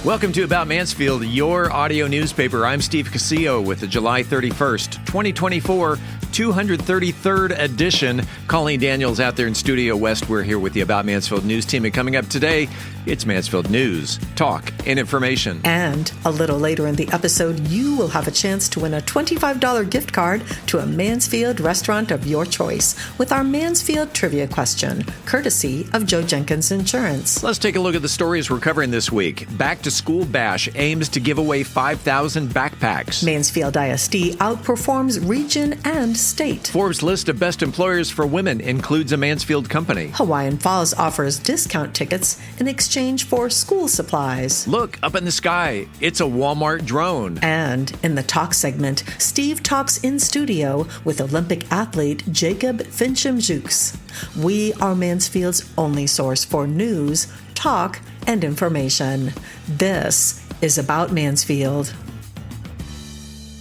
Welcome to About Mansfield, your audio newspaper. I'm Steve Casillo with the July 31st, 2024, 233rd edition. Colleen Daniels out there in Studio West. We're here with the About Mansfield news team. And coming up today, it's Mansfield news, talk, and information. And a little later in the episode, you will have a chance to win a $25 gift card to a Mansfield restaurant of your choice with our Mansfield Trivia Question, courtesy of Joe Jenkins Insurance. Let's take a look at the stories we're covering this week. Back to School Bash aims to give away 5,000 backpacks. Mansfield ISD outperforms region and state. Forbes' list of best employers for women includes a Mansfield company. Hawaiian Falls offers discount tickets in exchange for school supplies. Look up in the sky. It's a Walmart drone. And in the talk segment, Steve talks in studio with Olympic athlete Jacob Fincham-Dukes. We are Mansfield's only source for news, talk, and information. This is About Mansfield.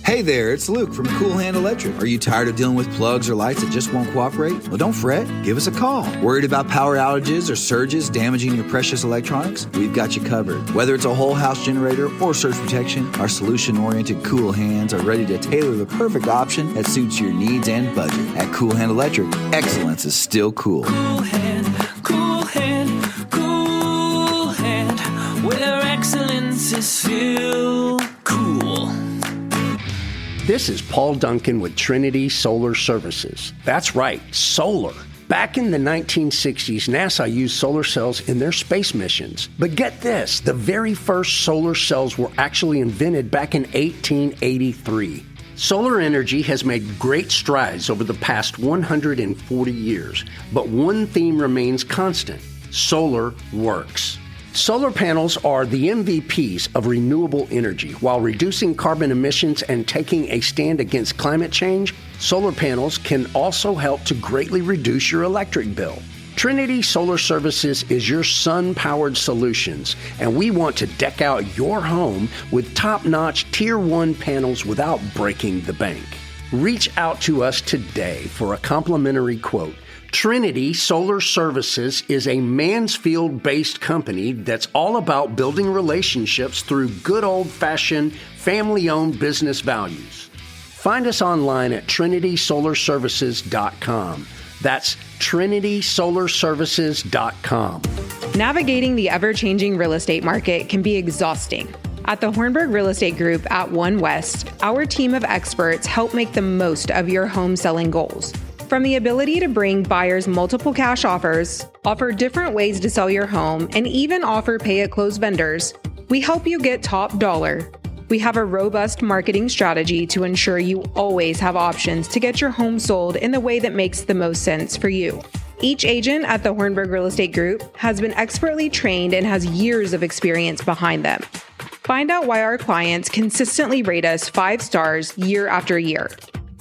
Hey there, it's Luke from Cool Hand Electric. Are you tired of dealing with plugs or lights that just won't cooperate? Well, don't fret. Give us a call. Worried about power outages or surges damaging your precious electronics? We've got you covered. Whether it's a whole house generator or surge protection, our solution-oriented Cool Hands are ready to tailor the perfect option that suits your needs and budget. At Cool Hand Electric, excellence is still cool. Cool Hand, Cool Hand, Cool Hand, where excellence is still cool. This is Paul Duncan with Trinity Solar Services. That's right, solar. Back in the 1960s, NASA used solar cells in their space missions. But get this, the very first solar cells were actually invented back in 1883. Solar energy has made great strides over the past 140 years, but one theme remains constant: solar works. Solar panels are the MVPs of renewable energy. While reducing carbon emissions and taking a stand against climate change, solar panels can also help to greatly reduce your electric bill. Trinity Solar Services is your sun-powered solutions, and we want to deck out your home with top-notch Tier 1 panels without breaking the bank. Reach out to us today for a complimentary quote. Trinity Solar Services is a Mansfield-based company that's all about building relationships through good old-fashioned, family-owned business values. Find us online at trinitysolarservices.com. That's trinitysolarservices.com. Navigating the ever-changing real estate market can be exhausting. At the Hornburg Real Estate Group at One West, our team of experts help make the most of your home selling goals. From the ability to bring buyers multiple cash offers, offer different ways to sell your home, and even offer pay-at-close vendors, we help you get top dollar. We have a robust marketing strategy to ensure you always have options to get your home sold in the way that makes the most sense for you. Each agent at the Hornburg Real Estate Group has been expertly trained and has years of experience behind them. Find out why our clients consistently rate us 5 stars year after year.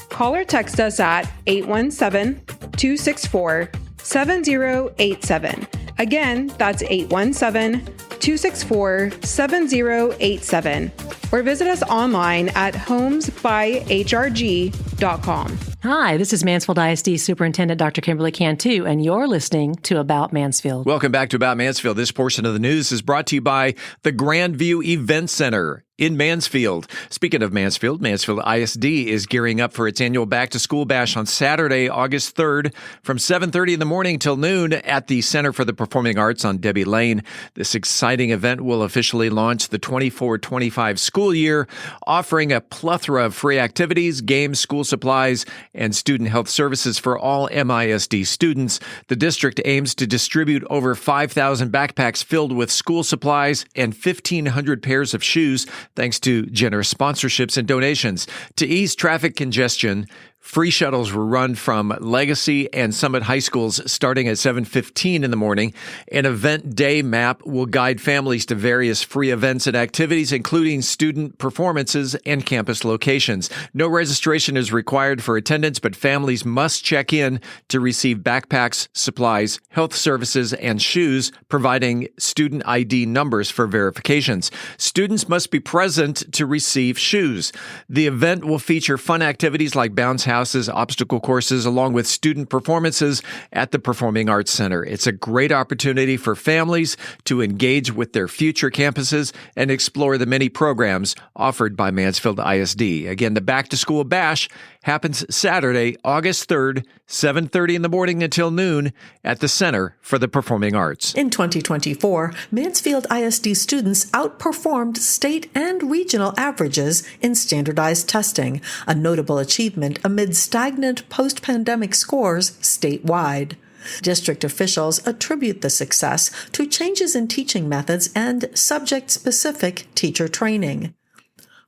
Call or text us at 817-264-7087. Again, that's 817-264-7087. Or visit us online at homesbyhrg.com. Hi, this is Mansfield ISD Superintendent Dr. Kimberly Cantu, and you're listening to About Mansfield. Welcome back to About Mansfield. This portion of the news is brought to you by the Grandview Event Center in Mansfield. Speaking of Mansfield, Mansfield ISD is gearing up for its annual Back to School Bash on Saturday, August 3rd from 7:30 in the morning till noon at the Center for the Performing Arts on Debbie Lane. This exciting event will officially launch the 24-25 school year, offering a plethora of free activities, games, school supplies, and student health services for all MISD students. The district aims to distribute over 5,000 backpacks filled with school supplies and 1,500 pairs of shoes, thanks to generous sponsorships and donations. To ease traffic congestion, free shuttles were run from Legacy and Summit High Schools starting at 7:15 in the morning. An event day map will guide families to various free events and activities, including student performances and campus locations. No registration is required for attendance, but families must check in to receive backpacks, supplies, health services, and shoes, providing student ID numbers for verifications. Students must be present to receive shoes. The event will feature fun activities like bounce houses, houses, obstacle courses, along with student performances at the Performing Arts Center. It's a great opportunity for families to engage with their future campuses and explore the many programs offered by Mansfield ISD. Again, the Back to School Bash happens Saturday, August 3rd, 7:30 in the morning until noon at the Center for the Performing Arts. In 2024, Mansfield ISD students outperformed state and regional averages in standardized testing, a notable achievement amid stagnant post-pandemic scores statewide. District officials attribute the success to changes in teaching methods and subject-specific teacher training.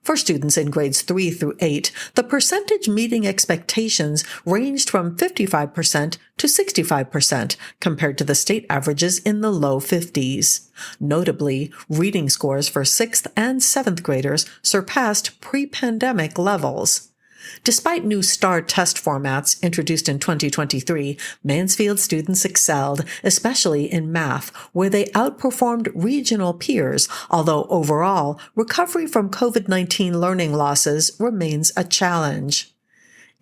For students in grades 3 through 8, the percentage meeting expectations ranged from 55% to 65% compared to the state averages in the low 50s. Notably, reading scores for 6th and 7th graders surpassed pre-pandemic levels. Despite new STAR test formats introduced in 2023, Mansfield students excelled, especially in math, where they outperformed regional peers, although overall, recovery from COVID-19 learning losses remains a challenge.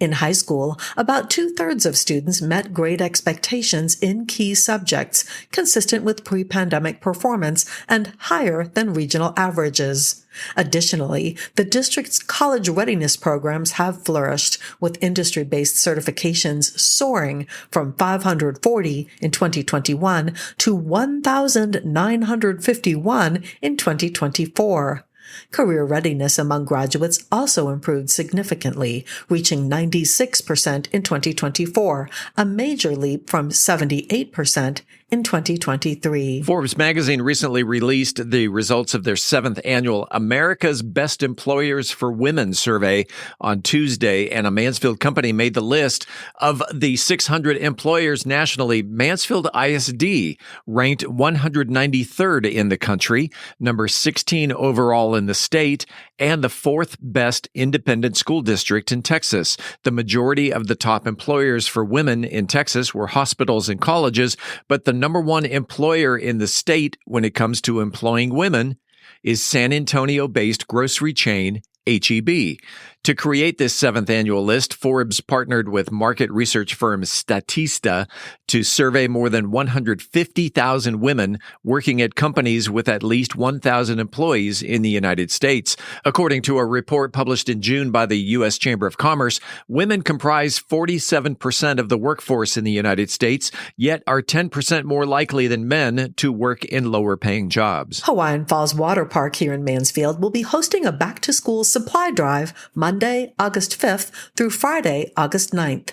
In high school, about 2/3 of students met grade expectations in key subjects, consistent with pre-pandemic performance and higher than regional averages. Additionally, the district's college readiness programs have flourished, with industry-based certifications soaring from 540 in 2021 to 1,951 in 2024. Career readiness among graduates also improved significantly, reaching 96% in 2024, a major leap from 78% in 2023. Forbes magazine recently released the results of their 7th annual America's Best Employers for Women survey on Tuesday, and a Mansfield company made the list. Of the 600 employers nationally, Mansfield ISD ranked 193rd in the country, number 16 overall in the state, and the 4th best independent school district in Texas. The majority of the top employers for women in Texas were hospitals and colleges, but the number one employer in the state when it comes to employing women is San Antonio-based grocery chain H-E-B. To create this 7th annual list, Forbes partnered with market research firm Statista to survey more than 150,000 women working at companies with at least 1,000 employees in the United States. According to a report published in June by the U.S. Chamber of Commerce, women comprise 47% of the workforce in the United States, yet are 10% more likely than men to work in lower-paying jobs. Hawaiian Falls Water Park here in Mansfield will be hosting a back-to-school supply drive Monday, August 5th through Friday, August 9th.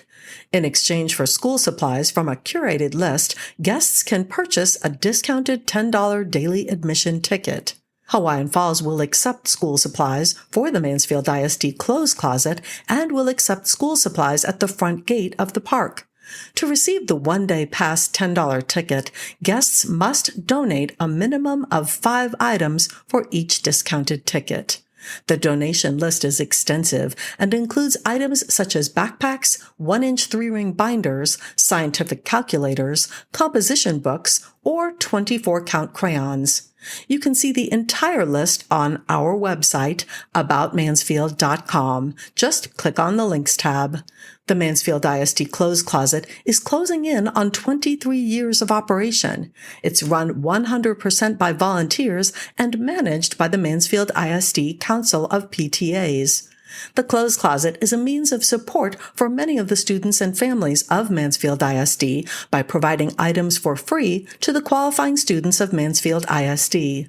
In exchange for school supplies from a curated list, guests can purchase a discounted $10 daily admission ticket. Hawaiian Falls will accept school supplies for the Mansfield ISD Clothes Closet and will accept school supplies at the front gate of the park. To receive the one-day pass $10 ticket, guests must donate a minimum of 5 items for each discounted ticket. The donation list is extensive and includes items such as backpacks, 1-inch 3-ring binders, scientific calculators, composition books, or 24-count crayons. You can see the entire list on our website, aboutmansfield.com. Just click on the Links tab. The Mansfield ISD Clothes Closet is closing in on 23 years of operation. It's run 100% by volunteers and managed by the Mansfield ISD Council of PTAs. The Clothes Closet is a means of support for many of the students and families of Mansfield ISD by providing items for free to the qualifying students of Mansfield ISD.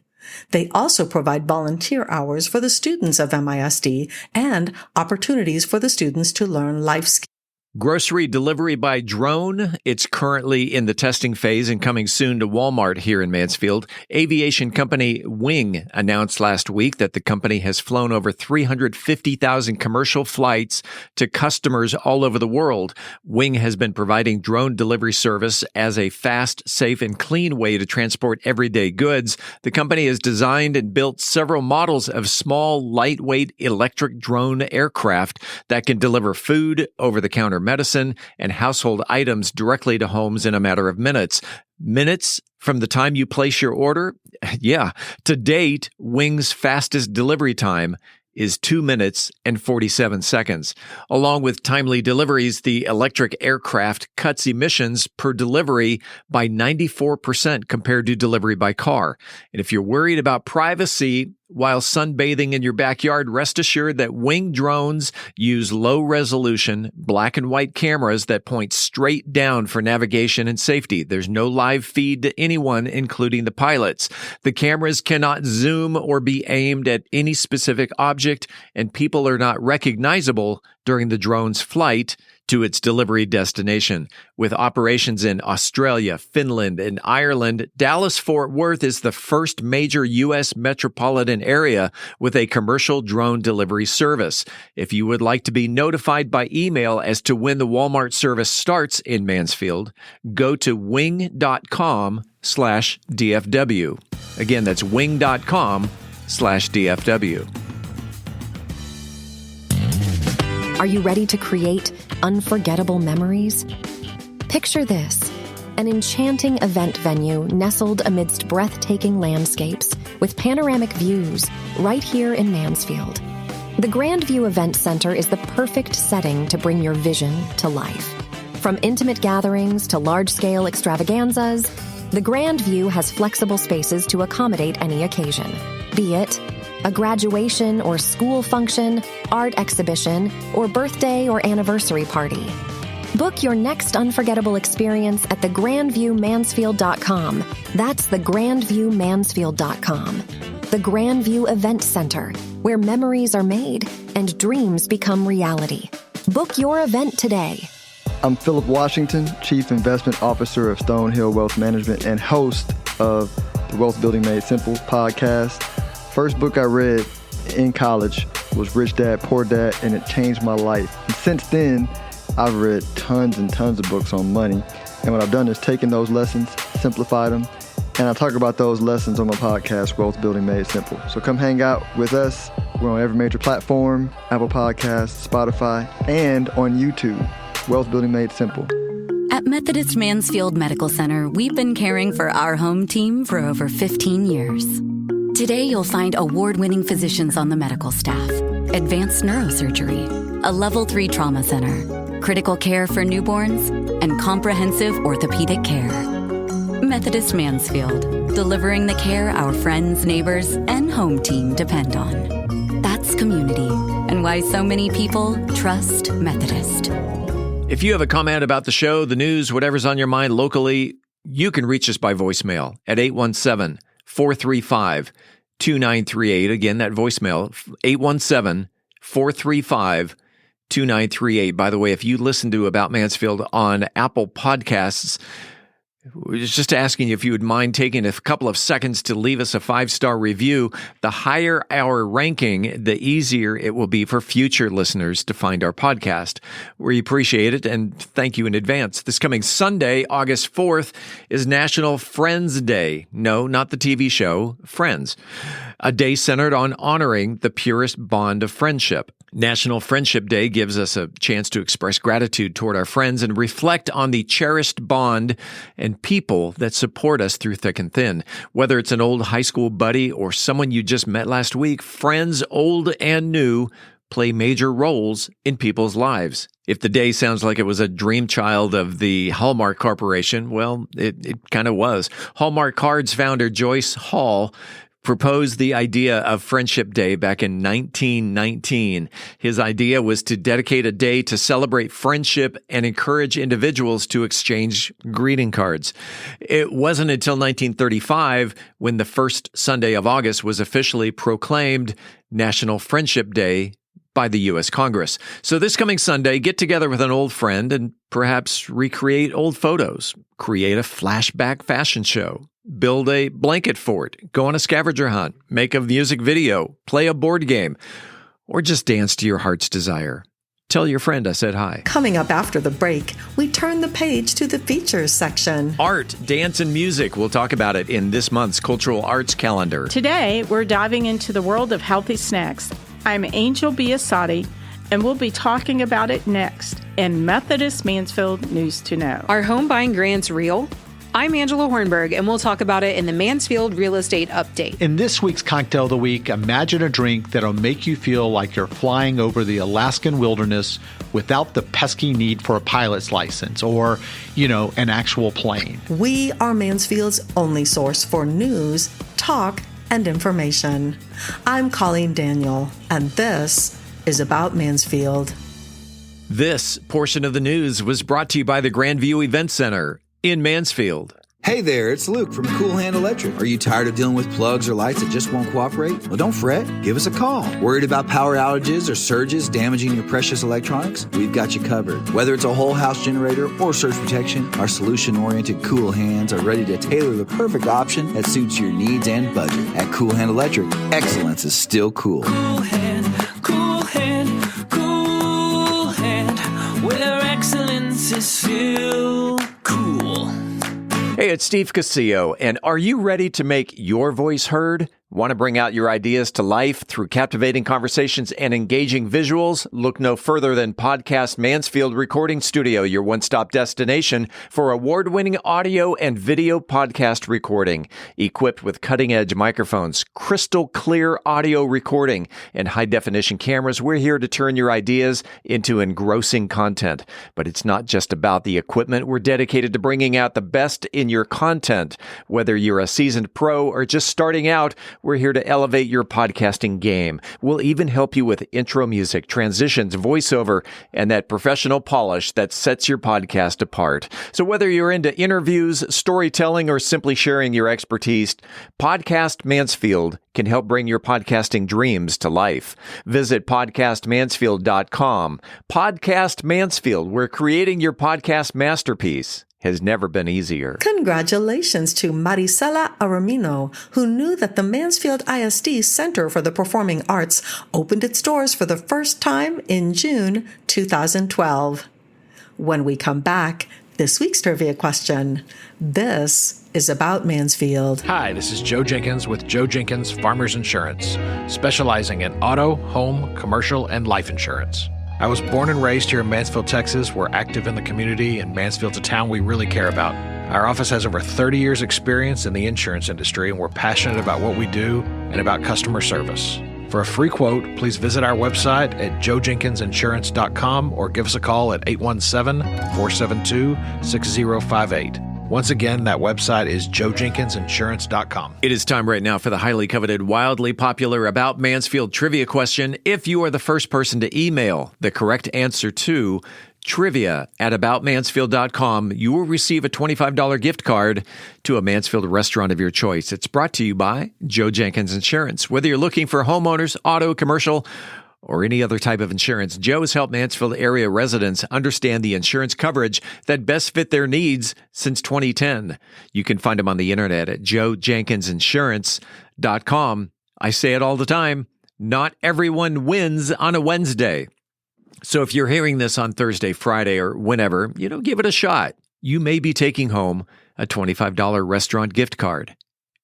They also provide volunteer hours for the students of MISD and opportunities for the students to learn life skills. Grocery delivery by drone. It's currently in the testing phase and coming soon to Walmart here in Mansfield. Aviation company Wing announced last week that the company has flown over 350,000 commercial flights to customers all over the world. Wing has been providing drone delivery service as a fast, safe, and clean way to transport everyday goods. The company has designed and built several models of small, lightweight electric drone aircraft that can deliver food, over-the-counter medicine, and household items directly to homes in a matter of minutes. Minutes from the time you place your order? Yeah. To date, Wing's fastest delivery time is 2 minutes and 47 seconds. Along with timely deliveries, the electric aircraft cuts emissions per delivery by 94% compared to delivery by car. And if you're worried about privacy while sunbathing in your backyard, rest assured that Wing drones use low-resolution black and white cameras that point straight down for navigation and safety. There's no live feed to anyone, including the pilots. The cameras cannot zoom or be aimed at any specific object, and people are not recognizable during the drone's flight to its delivery destination. With operations in Australia, Finland, and Ireland, Dallas-Fort Worth is the first major U.S. metropolitan area with a commercial drone delivery service. If you would like to be notified by email as to when the Walmart service starts in Mansfield, go to wing.com/DFW. Again, that's wing.com/DFW. Are you ready to create unforgettable memories? Picture this: an enchanting event venue nestled amidst breathtaking landscapes with panoramic views right here in Mansfield. The Grandview Event Center is the perfect setting to bring your vision to life. From intimate gatherings to large-scale extravaganzas, the Grandview has flexible spaces to accommodate any occasion, be it a graduation or school function, art exhibition, or birthday or anniversary party. Book your next unforgettable experience at thegrandviewmansfield.com. That's thegrandviewmansfield.com. The Grandview Event Center, where memories are made and dreams become reality. Book your event today. I'm Philip Washington, Chief Investment Officer of Stonehill Wealth Management and host of the Wealth Building Made Simple podcast. First book I read in college was Rich Dad, Poor Dad, and it changed my life. And since then, I've read tons and tons of books on money. And what I've done is taken those lessons, simplified them, and I talk about those lessons on my podcast, Wealth Building Made Simple. So come hang out with us. We're on every major platform, Apple Podcasts, Spotify, and on YouTube, Wealth Building Made Simple. At Methodist Mansfield Medical Center, we've been caring for our home team for over 15 years. Today, you'll find award-winning physicians on the medical staff, advanced neurosurgery, a level 3 trauma center, critical care for newborns, and comprehensive orthopedic care. Methodist Mansfield, delivering the care our friends, neighbors, and home team depend on. That's community, and why so many people trust Methodist. If you have a comment about the show, the news, whatever's on your mind locally, you can reach us by voicemail at 817-435-2938. Again, that voicemail, 817-435-2938. By the way, if you listen to About Mansfield on Apple Podcasts, we're just asking you if you would mind taking a couple of seconds to leave us a 5-star review. The higher our ranking, the easier it will be for future listeners to find our podcast. We appreciate it and thank you in advance. This coming Sunday, August 4th, is National Friends Day. No, not the TV show, Friends. A day centered on honoring the purest bond of friendship. National Friendship Day gives us a chance to express gratitude toward our friends and reflect on the cherished bond and people that support us through thick and thin. Whether it's an old high school buddy or someone you just met last week, friends old and new play major roles in people's lives. If the day sounds like it was a dream child of the Hallmark Corporation, well, it kind of was. Hallmark Cards founder Joyce Hall proposed the idea of Friendship Day back in 1919. His idea was to dedicate a day to celebrate friendship and encourage individuals to exchange greeting cards. It wasn't until 1935 when the first Sunday of August was officially proclaimed National Friendship Day by the U.S. Congress. So this coming Sunday, get together with an old friend and perhaps recreate old photos, create a flashback fashion show, build a blanket fort, go on a scavenger hunt, make a music video, play a board game, or just dance to your heart's desire. Tell your friend I said hi. Coming up after the break, we turn the page to the features section. Art, dance, and music. We'll talk about it in this month's Cultural Arts Calendar. Today, we're diving into the world of healthy snacks. I'm Angel Biasatti, and we'll be talking about it next in Methodist Mansfield News to Know. Are home buying grants real? I'm Angela Hornburg, and we'll talk about it in the Mansfield Real Estate Update. In this week's Cocktail of the Week, imagine a drink that'll make you feel like you're flying over the Alaskan wilderness without the pesky need for a pilot's license or, an actual plane. We are Mansfield's only source for news, talk, and information. I'm Colleen Daniel, and this is About Mansfield. This portion of the news was brought to you by the Grandview Event Center in Mansfield. Hey there, it's Luke from Cool Hand Electric. Are you tired of dealing with plugs or lights that just won't cooperate? Well, don't fret. Give us a call. Worried about power outages or surges damaging your precious electronics? We've got you covered. Whether it's a whole house generator or surge protection, our solution-oriented Cool Hands are ready to tailor the perfect option that suits your needs and budget. At Cool Hand Electric, excellence is still cool. Cool hand, cool hand, cool hand, where excellence is still cool. Hey, it's Steve Casillo, and are you ready to make your voice heard? Want to bring out your ideas to life through captivating conversations and engaging visuals? Look no further than Podcast Mansfield Recording Studio, your one-stop destination for award-winning audio and video podcast recording. Equipped with cutting-edge microphones, crystal clear audio recording, and high-definition cameras, we're here to turn your ideas into engrossing content. But it's not just about the equipment. We're dedicated to bringing out the best in your content. Whether you're a seasoned pro or just starting out, we're here to elevate your podcasting game. We'll even help you with intro music, transitions, voiceover, and that professional polish that sets your podcast apart. So whether you're into interviews, storytelling, or simply sharing your expertise, Podcast Mansfield can help bring your podcasting dreams to life. Visit podcastmansfield.com. Podcast Mansfield, where creating your podcast masterpiece has never been easier. Congratulations to Marisela Aramino, who knew that the Mansfield ISD Center for the Performing Arts opened its doors for the first time in June 2012. When we come back, this week's trivia question. This is About Mansfield. Hi, this is Joe Jenkins with Joe Jenkins Farmers Insurance, specializing in auto, home, commercial, and life insurance. I was born and raised here in Mansfield, Texas. We're active in the community, and Mansfield's a town we really care about. Our office has over 30 years' experience in the insurance industry, and we're passionate about what we do and about customer service. For a free quote, please visit our website at joejenkinsinsurance.com or give us a call at 817-472-6058. Once again, that website is joejenkinsinsurance.com. It is time right now for the highly coveted, wildly popular About Mansfield Trivia Question. If you are the first person to email the correct answer to trivia@aboutmansfield.com, you will receive a $25 gift card to a Mansfield restaurant of your choice. It's brought to you by Joe Jenkins Insurance. Whether you're looking for homeowners, auto, commercial, or any other type of insurance, Joe has helped Mansfield area residents understand the insurance coverage that best fit their needs since 2010. You can find him on the internet at joejenkinsinsurance.com. I say it all the time, not everyone wins on a Wednesday. So if you're hearing this on Thursday, Friday, or whenever, give it a shot. You may be taking home a $25 restaurant gift card.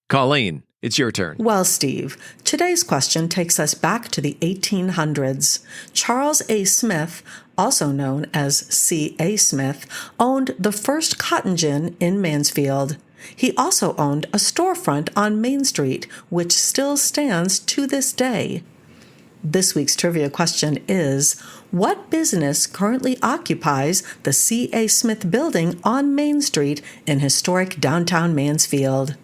Colleen, it's your turn. Well, Steve, today's question takes us back to the 1800s. Charles A. Smith, also known as C.A. Smith, owned the first cotton gin in Mansfield. He also owned a storefront on Main Street, which still stands to this day. This week's trivia question is, what business currently occupies the C.A. Smith building on Main Street in historic downtown Mansfield?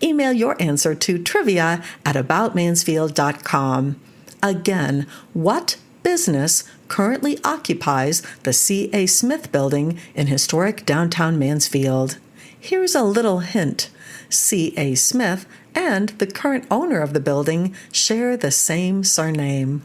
Email your answer to trivia@aboutmansfield.com. Again, what business currently occupies the C.A. Smith building in historic downtown Mansfield? Here's a little hint. C.A. Smith and the current owner of the building share the same surname.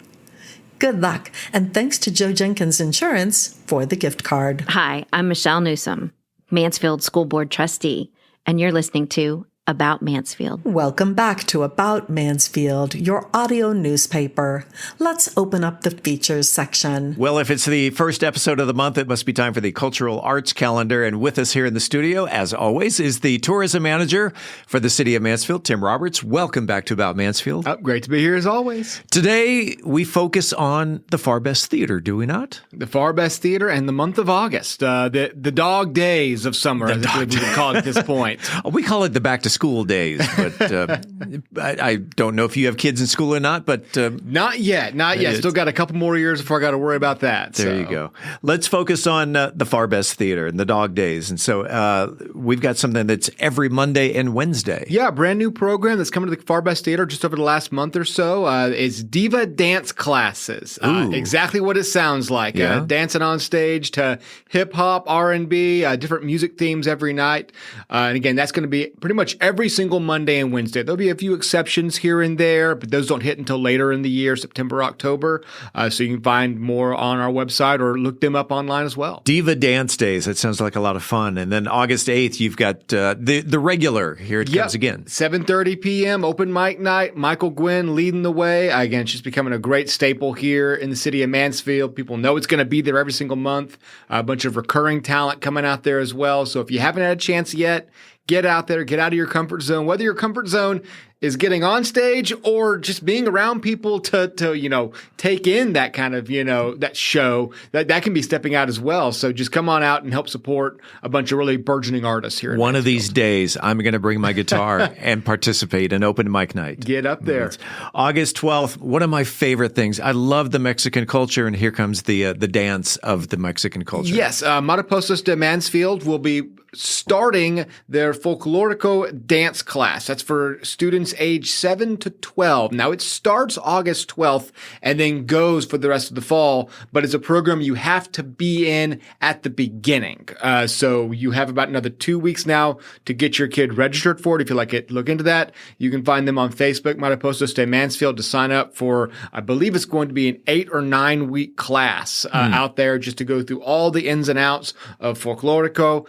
Good luck, and thanks to Joe Jenkins Insurance for the gift card. Hi, I'm Michelle Newsom, Mansfield School Board Trustee, and you're listening to About Mansfield. Welcome back to About Mansfield, your audio newspaper. Let's open up the features section. Well, if it's the first episode of the month, it must be time for the Cultural Arts Calendar. And with us here in the studio, as always, is the tourism manager for the city of Mansfield, Tim Roberts. Welcome back to About Mansfield. Great to be here as always. Today, we focus on the Far Best Theater, do we not? The Far Best Theater and the month of August, the dog days of summer, as we would call it at this point. We call it the back-to-school days, but I don't know if you have kids in school or not, but... Not yet. Still got a couple more years before I got to worry about that. There you go. Let's focus on the Far Best Theater and the dog days. And so we've got something that's every Monday and Wednesday. Yeah, brand new program that's coming to the Far Best Theater just over the last month or so is Diva Dance Classes. Exactly what it sounds like. Dancing on stage to hip-hop, R&B, different music themes every night. And again, that's going to be pretty much every single Monday and Wednesday. There'll be a few exceptions here and there, but those don't hit until later in the year, September, October. So you can find more on our website or look them up online as well. Diva Dance Days. That sounds like a lot of fun. And then August 8th, you've got the regular. Here it comes again. 7:30 p.m. open mic night. Michael Gwynn leading the way. Again, it's just becoming a great staple here in the city of Mansfield. People know it's going to be there every single month. A bunch of recurring talent coming out there as well. So if you haven't had a chance yet, get out there, get out of your comfort zone. Whether your comfort zone is getting on stage or just being around people to take in that kind of, that show, that can be stepping out as well. So just come on out and help support a bunch of really burgeoning artists here. One of these days, I'm going to bring my guitar and participate in open mic night. Get up there. August 12th, one of my favorite things. I love the Mexican culture, and here comes the dance of the Mexican culture. Yes, Mariposas de Mansfield will be starting their Folklorico dance class. That's for students age 7 to 12. Now, it starts August 12th and then goes for the rest of the fall, but it's a program you have to be in at the beginning. So you have about another 2 weeks now to get your kid registered for it. If you like it, look into that. You can find them on Facebook, Mariposas de Mansfield, to sign up for, I believe it's going to be an 8 or 9 week class out there just to go through all the ins and outs of Folklorico,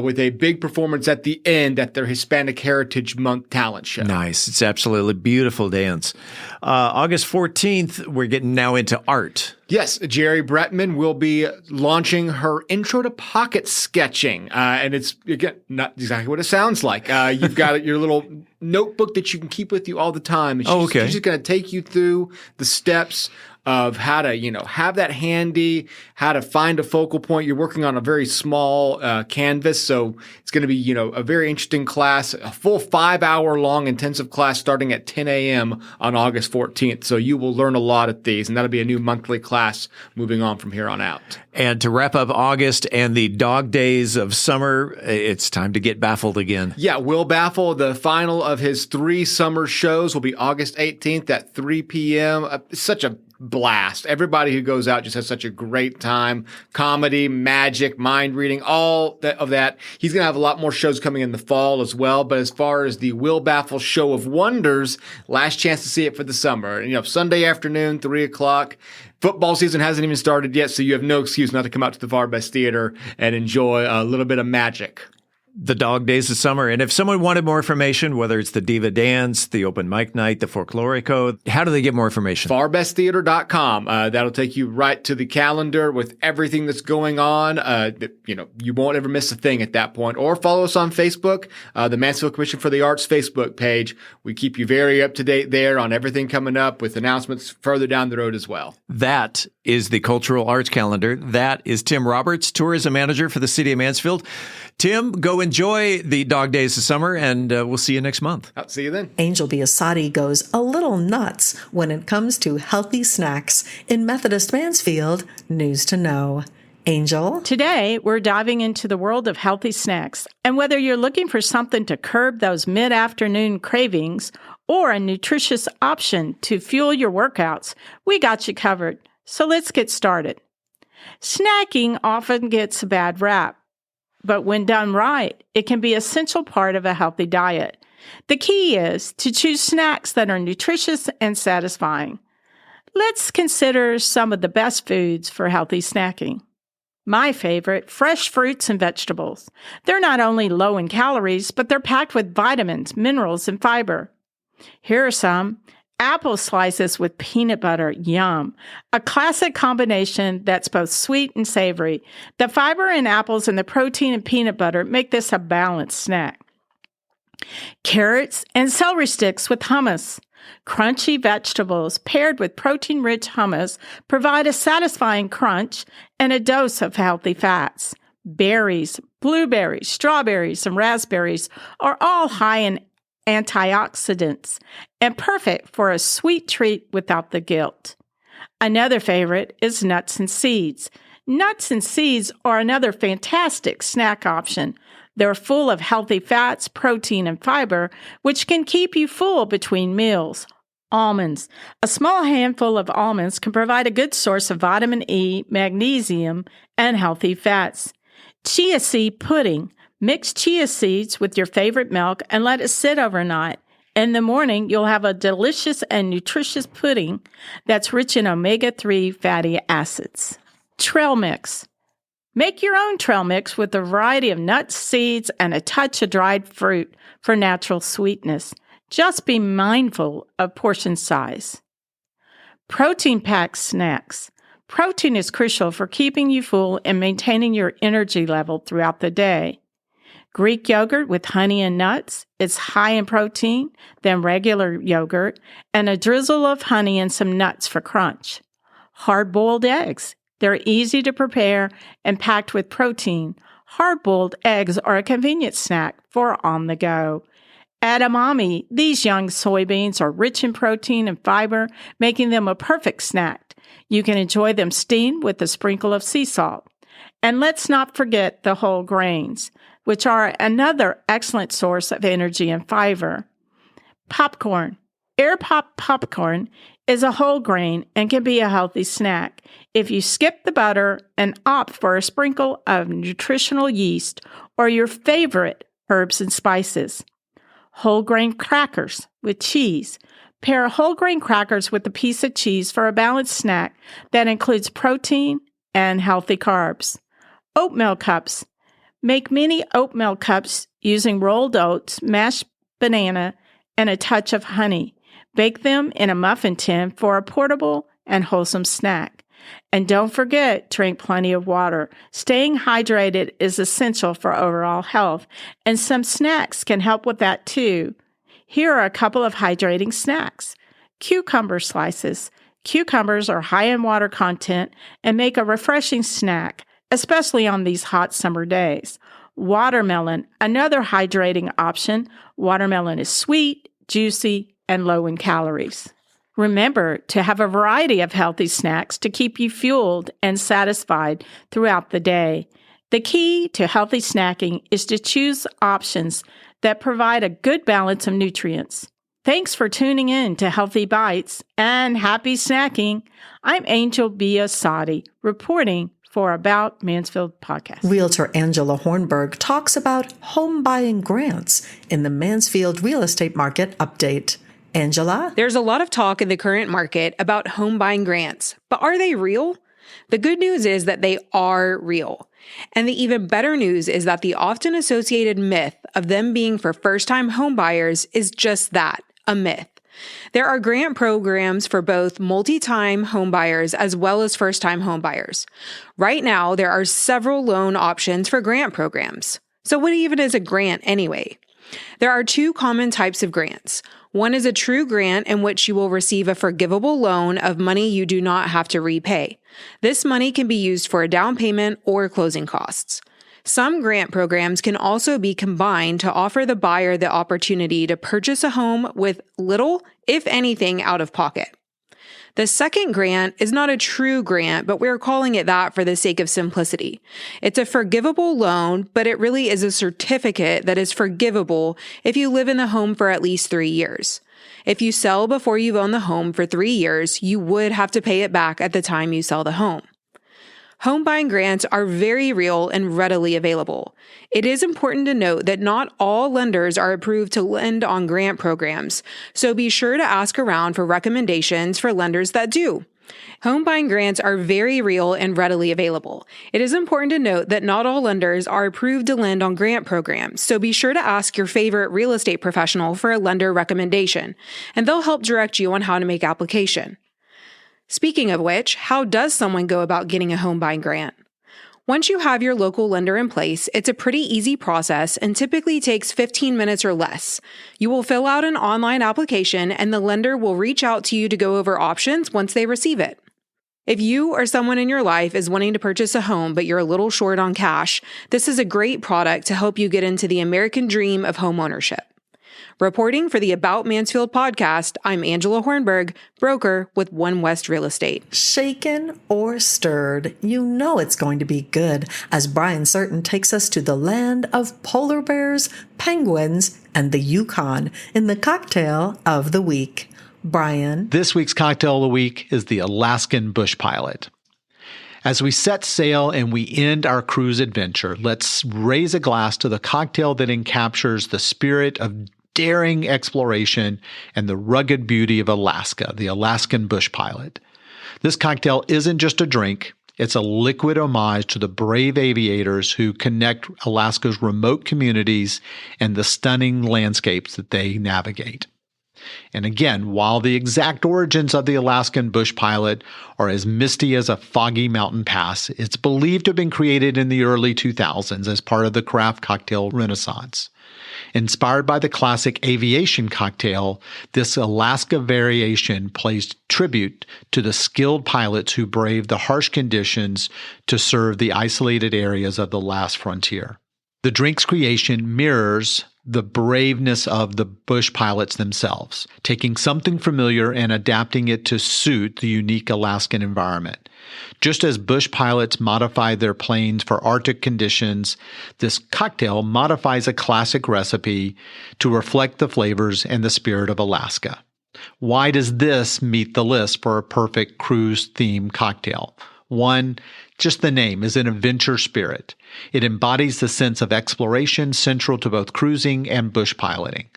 with a big performance at the end at their Hispanic Heritage Month talent show. Nice. It's absolutely beautiful dance. August 14th, we're getting now into art. Yes, Jerry Bretman will be launching her Intro to Pocket Sketching. And it's, again, not exactly what it sounds like. You've got your little notebook that you can keep with you all the time. And she's just going to take you through the steps of how to, have that handy, how to find a focal point. You're working on a very small canvas, so it's going to be, a very interesting class, a full 5-hour long intensive class starting at 10 a.m. on August 14th. So you will learn a lot at these, and that'll be a new monthly class moving on from here on out. And to wrap up August and the dog days of summer, it's time to get baffled again. Yeah, Will Baffle, the final of his 3 summer shows, will be August 18th at 3 p.m. It's such a blast. Everybody who goes out just has such a great time. Comedy, magic, mind reading, all of that. He's going to have a lot more shows coming in the fall as well. But as far as the Will Baffle Show of Wonders, last chance to see it for the summer. Sunday afternoon, 3 o'clock. Football season hasn't even started yet, so you have no excuse not to come out to the Far Best Theater and enjoy a little bit of magic. The dog days of summer. And if someone wanted more information, whether it's the Diva Dance, the open mic night, the Folklorico, how do they get more information? FarBestTheater.com. That'll take you right to the calendar with everything that's going on. You won't ever miss a thing at that point. Or follow us on Facebook, the Mansfield Commission for the Arts Facebook page. We keep you very up to date there on everything coming up with announcements further down the road as well. That is the Cultural Arts Calendar. That is Tim Roberts, tourism manager for the city of Mansfield. Tim, go enjoy the dog days of summer, and we'll see you next month. I'll see you then. Angel Biasatti goes a little nuts when it comes to healthy snacks in Methodist Mansfield. News to know. Angel? Today, we're diving into the world of healthy snacks. And whether you're looking for something to curb those mid-afternoon cravings or a nutritious option to fuel your workouts, we got you covered. So let's get started. Snacking often gets a bad rap, but when done right, it can be an essential part of a healthy diet. The key is to choose snacks that are nutritious and satisfying. Let's consider some of the best foods for healthy snacking. My favorite, fresh fruits and vegetables. They're not only low in calories, but they're packed with vitamins, minerals, and fiber. Here are some. Apple slices with peanut butter, yum. A classic combination that's both sweet and savory. The fiber in apples and the protein in peanut butter make this a balanced snack. Carrots and celery sticks with hummus. Crunchy vegetables paired with protein-rich hummus provide a satisfying crunch and a dose of healthy fats. Berries, blueberries, strawberries, and raspberries are all high in antioxidants and perfect for a sweet treat without the guilt. Another favorite is nuts and seeds. Nuts and seeds are another fantastic snack option. They're full of healthy fats, protein, and fiber, which can keep you full between meals. Almonds. A small handful of almonds can provide a good source of vitamin E, magnesium, and healthy fats. Chia seed pudding. Mix chia seeds with your favorite milk and let it sit overnight. In the morning, you'll have a delicious and nutritious pudding that's rich in omega-3 fatty acids. Trail mix. Make your own trail mix with a variety of nuts, seeds, and a touch of dried fruit for natural sweetness. Just be mindful of portion size. Protein-packed snacks. Protein is crucial for keeping you full and maintaining your energy level throughout the day. Greek yogurt with honey and nuts. It's high in protein than regular yogurt, and a drizzle of honey and some nuts for crunch. Hard-boiled eggs. They're easy to prepare and packed with protein. Hard-boiled eggs are a convenient snack for on the go. Edamame. These young soybeans are rich in protein and fiber, making them a perfect snack. You can enjoy them steamed with a sprinkle of sea salt. And let's not forget the whole grains, which are another excellent source of energy and fiber. Popcorn. Air Pop popcorn is a whole grain and can be a healthy snack if you skip the butter and opt for a sprinkle of nutritional yeast or your favorite herbs and spices. Whole grain crackers with cheese. Pair whole grain crackers with a piece of cheese for a balanced snack that includes protein and healthy carbs. Oatmeal cups. Make mini oatmeal cups using rolled oats, mashed banana, and a touch of honey. Bake them in a muffin tin for a portable and wholesome snack. And don't forget, drink plenty of water. Staying hydrated is essential for overall health, and some snacks can help with that too. Here are a couple of hydrating snacks. Cucumber slices. Cucumbers are high in water content and make a refreshing snack, especially on these hot summer days. Watermelon, another hydrating option. Watermelon is sweet, juicy, and low in calories. Remember to have a variety of healthy snacks to keep you fueled and satisfied throughout the day. The key to healthy snacking is to choose options that provide a good balance of nutrients. Thanks for tuning in to Healthy Bites and happy snacking. I'm Angel Biasatti, reporting for About Mansfield podcast. Realtor Angela Hornburg talks about home buying grants in the Mansfield real estate market update. Angela? There's a lot of talk in the current market about home buying grants, but are they real? The good news is that they are real. And the even better news is that the often associated myth of them being for first-time home buyers is just that, a myth. There are grant programs for both multi-time home buyers as well as first-time home buyers. Right now, there are several loan options for grant programs. So what even is a grant anyway? There are two common types of grants. One is a true grant in which you will receive a forgivable loan of money you do not have to repay. This money can be used for a down payment or closing costs. Some grant programs can also be combined to offer the buyer the opportunity to purchase a home with little, if anything, out of pocket. The second grant is not a true grant, but we're calling it that for the sake of simplicity. It's a forgivable loan, but it really is a certificate that is forgivable if you live in the home for at least 3 years. If you sell before you've owned the home for 3 years, you would have to pay it back at the time you sell the home. Home buying grants are very real and readily available. It is important to note that not all lenders are approved to lend on grant programs, so be sure to ask around for recommendations for lenders that do. Home buying grants are very real and readily available. It is important to note that not all lenders are approved to lend on grant programs, so be sure to ask your favorite real estate professional for a lender recommendation, and they'll help direct you on how to make application. Speaking of which, how does someone go about getting a home buying grant? Once you have your local lender in place, it's a pretty easy process and typically takes 15 minutes or less. You will fill out an online application and the lender will reach out to you to go over options once they receive it. If you or someone in your life is wanting to purchase a home but you're a little short on cash, this is a great product to help you get into the American dream of home ownership. Reporting for the About Mansfield podcast, I'm Angela Hornburg, broker with One West Real Estate. Shaken or stirred, you know it's going to be good as Brian Certain takes us to the land of polar bears, penguins, and the Yukon in the cocktail of the week. Brian. This week's cocktail of the week is the Alaskan Bush Pilot. As we set sail and we end our cruise adventure, let's raise a glass to the cocktail that encaptures the spirit of daring exploration and the rugged beauty of Alaska, the Alaskan Bush Pilot. This cocktail isn't just a drink, it's a liquid homage to the brave aviators who connect Alaska's remote communities and the stunning landscapes that they navigate. And again, while the exact origins of the Alaskan Bush Pilot are as misty as a foggy mountain pass, it's believed to have been created in the early 2000s as part of the craft cocktail renaissance. Inspired by the classic aviation cocktail, this Alaska variation plays tribute to the skilled pilots who braved the harsh conditions to serve the isolated areas of the last frontier. The drink's creation mirrors the braveness of the bush pilots themselves, taking something familiar and adapting it to suit the unique Alaskan environment. Just as bush pilots modified their planes for Arctic conditions, this cocktail modifies a classic recipe to reflect the flavors and the spirit of Alaska. Why does this meet the list for a perfect cruise-themed cocktail? One, just the name is an adventure spirit. It embodies the sense of exploration central to both cruising and bush piloting.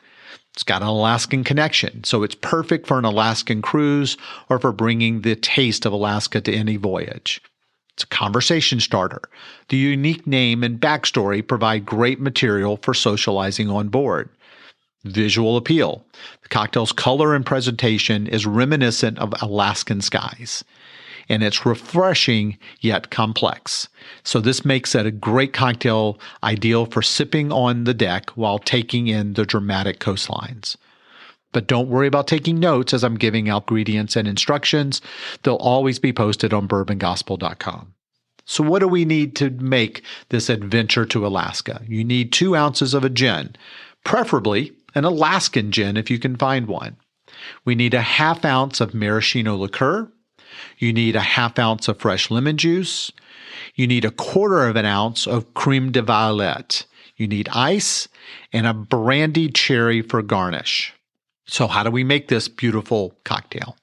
It's got an Alaskan connection, so it's perfect for an Alaskan cruise or for bringing the taste of Alaska to any voyage. It's a conversation starter. The unique name and backstory provide great material for socializing on board. Visual appeal. The cocktail's color and presentation is reminiscent of Alaskan skies. And it's refreshing yet complex. So this makes it a great cocktail ideal for sipping on the deck while taking in the dramatic coastlines. But don't worry about taking notes as I'm giving out ingredients and instructions. They'll always be posted on bourbongospel.com. So what do we need to make this adventure to Alaska? You need 2 ounces of a gin, preferably an Alaskan gin if you can find one. We need a ½ ounce of maraschino liqueur. You need a ½ ounce of fresh lemon juice. You need 1/4 ounce of creme de violette. You need ice and a brandied cherry for garnish. So how do we make this beautiful cocktail?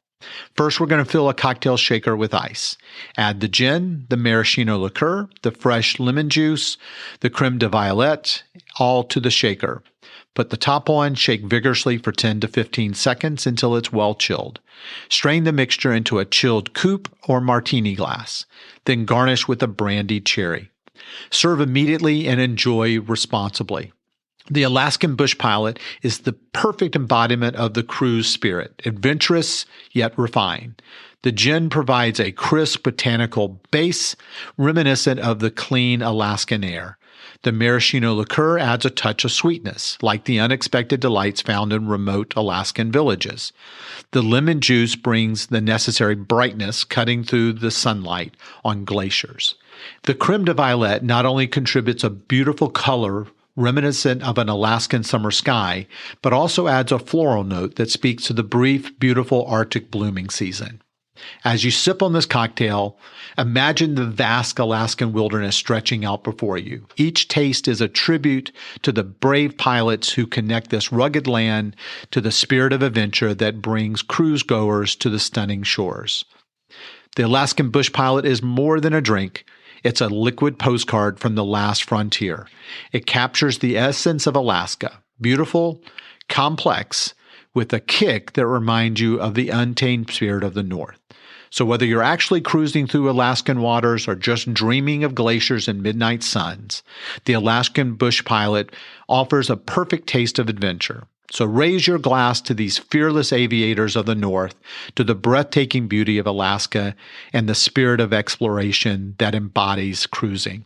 First, we're going to fill a cocktail shaker with ice. Add the gin, the maraschino liqueur, the fresh lemon juice, the creme de violette, all to the shaker. Put the top on, shake vigorously for 10 to 15 seconds until it's well chilled. Strain the mixture into a chilled coupe or martini glass. Then garnish with a brandied cherry. Serve immediately and enjoy responsibly. The Alaskan Bush Pilot is the perfect embodiment of the cruise spirit, adventurous yet refined. The gin provides a crisp botanical base reminiscent of the clean Alaskan air. The maraschino liqueur adds a touch of sweetness, like the unexpected delights found in remote Alaskan villages. The lemon juice brings the necessary brightness, cutting through the sunlight on glaciers. The creme de violette not only contributes a beautiful color reminiscent of an Alaskan summer sky, but also adds a floral note that speaks to the brief, beautiful Arctic blooming season. As you sip on this cocktail, imagine the vast Alaskan wilderness stretching out before you. Each taste is a tribute to the brave pilots who connect this rugged land to the spirit of adventure that brings cruise goers to the stunning shores. The Alaskan Bush Pilot is more than a drink. It's a liquid postcard from the last frontier. It captures the essence of Alaska, beautiful, complex, with a kick that reminds you of the untamed spirit of the North. So whether you're actually cruising through Alaskan waters or just dreaming of glaciers and midnight suns, the Alaskan Bush Pilot offers a perfect taste of adventure. So raise your glass to these fearless aviators of the North, to the breathtaking beauty of Alaska and the spirit of exploration that embodies cruising.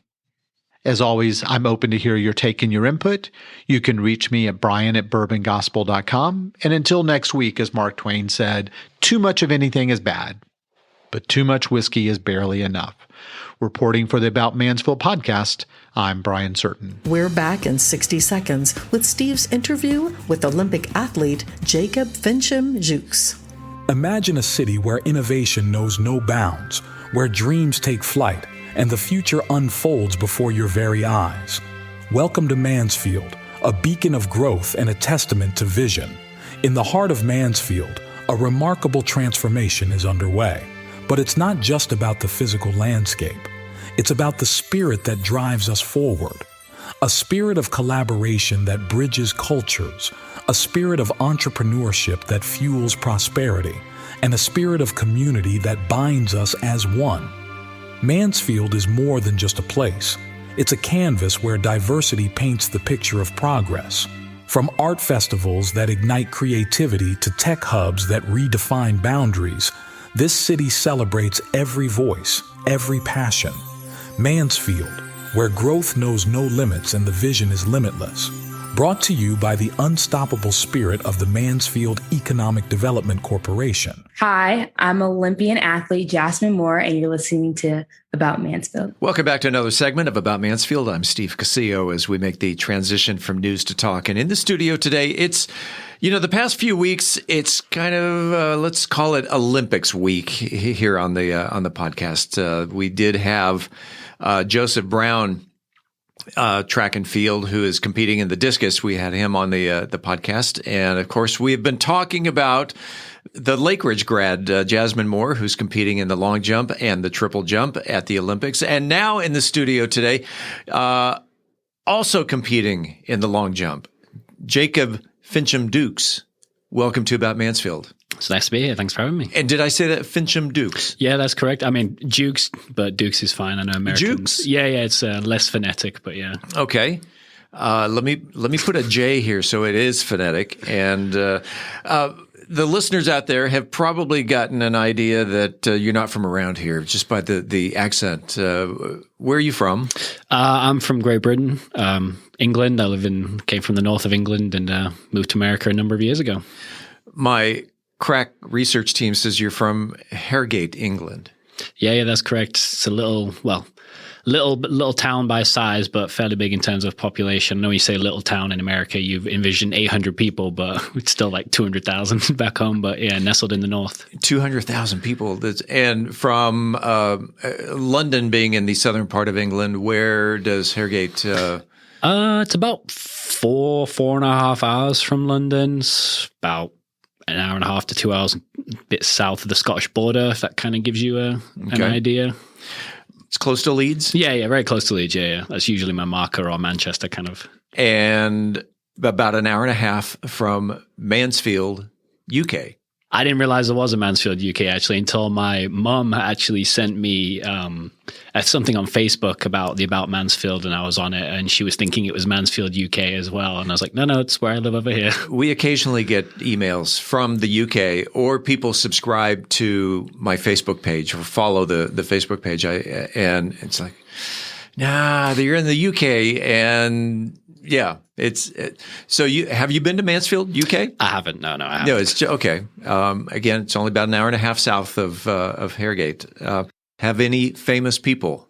As always, I'm open to hear your take and your input. You can reach me at brian@bourbongospel.com. And until next week, as Mark Twain said, too much of anything is bad, but too much whiskey is barely enough. Reporting for the About Mansfield podcast, I'm Brian Certain. We're back in 60 seconds with Steve's interview with Olympic athlete Jacob Fincham-Dukes. Imagine a city where innovation knows no bounds, where dreams take flight, and the future unfolds before your very eyes. Welcome to Mansfield, a beacon of growth and a testament to vision. In the heart of Mansfield, a remarkable transformation is underway. But it's not just about the physical landscape. It's about the spirit that drives us forward. A spirit of collaboration that bridges cultures, a spirit of entrepreneurship that fuels prosperity, and a spirit of community that binds us as one. Mansfield is more than just a place. It's a canvas where diversity paints the picture of progress. From art festivals that ignite creativity to tech hubs that redefine boundaries, this city celebrates every voice, every passion. Mansfield, where growth knows no limits and the vision is limitless. Brought to you by the unstoppable spirit of the Mansfield Economic Development Corporation. Hi, I'm Olympian athlete Jasmine Moore, and you're listening to About Mansfield. Welcome back to another segment of About Mansfield. I'm Steve Casillo as we make the transition from news to talk. And in the studio today, it's, the past few weeks, it's kind of, let's call it Olympics week here on the podcast. We did have Joseph Brown, track and field, who is competing in the discus. We had him on the podcast. And of course, we have been talking about the Lake Ridge grad, Jasmine Moore, who's competing in the long jump and the triple jump at the Olympics. And now in the studio today, also competing in the long jump, Jacob Fincham-Dukes. Welcome to About Mansfield. It's nice to be here. Thanks for having me. And did I say that Fincham-Dukes? Yeah, that's correct. I mean, Dukes, but Dukes is fine. I know Americans. Dukes? Yeah, it's less phonetic, but yeah. Okay. Let me put a J here so it is phonetic. And the listeners out there have probably gotten an idea that you're not from around here just by the accent. Where are you from? I'm from Great Britain, England. Came from the north of England and moved to America a number of years ago. My crack research team says you're from Harrogate, England. Yeah, that's correct. It's a little town by size, but fairly big in terms of population. I know when you say little town in America, you've envisioned 800 people, but it's still like 200,000 back home. But yeah, nestled in the north. 200,000 people. And from London being in the southern part of England, where does Harrogate? It's about 4.5 hours from London. It's about an hour and a half to 2 hours, a bit south of the Scottish border, if that kind of gives you an idea. It's close to Leeds? Yeah, very close to Leeds, yeah. That's usually my marker, or Manchester kind of. And about an hour and a half from Mansfield, UK. I didn't realize there was a Mansfield, UK, actually, until my mum actually sent me something on Facebook about the About Mansfield, and I was on it, and she was thinking it was Mansfield, UK as well. And I was like, no, it's where I live over here. We occasionally get emails from the UK, or people subscribe to my Facebook page or follow the Facebook page. And it's like, nah, you're in the UK, and yeah, so have you been to Mansfield, UK? I haven't. No, I haven't. No, it's okay. Again, it's only about an hour and a half south of Harrogate. Have any famous people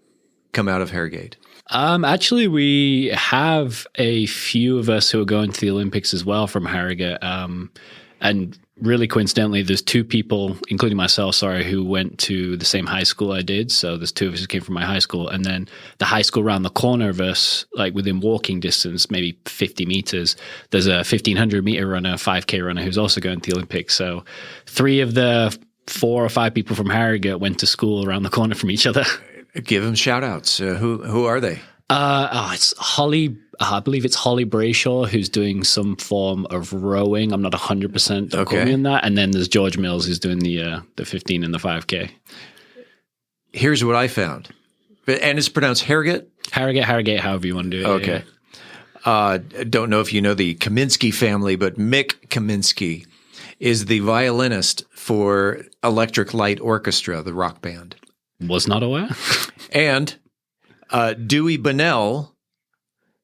come out of Harrogate? Actually, we have a few of us who are going to the Olympics as well from Harrogate. And really coincidentally, there's two people, including myself, who went to the same high school I did. So there's two of us who came from my high school. And then the high school around the corner of us, like within walking distance, maybe 50 meters, there's a 1,500 meter runner, 5K runner who's also going to the Olympics. So 3 of the 4 or 5 people from Harrogate went to school around the corner from each other. Give them shout outs. Who are they? It's Holly. I believe it's Holly Brayshaw who's doing some form of rowing. I'm not 100% don't quote me on that. And then there's George Mills who's doing the 15 and the 5K. Here's what I found, and it's pronounced Harrogate. Harrogate, however you want to do it. Okay. Yeah. Don't know if you know the Kaminsky family, but Mick Kaminsky is the violinist for Electric Light Orchestra, the rock band. Was not aware. And Dewey Bunnell,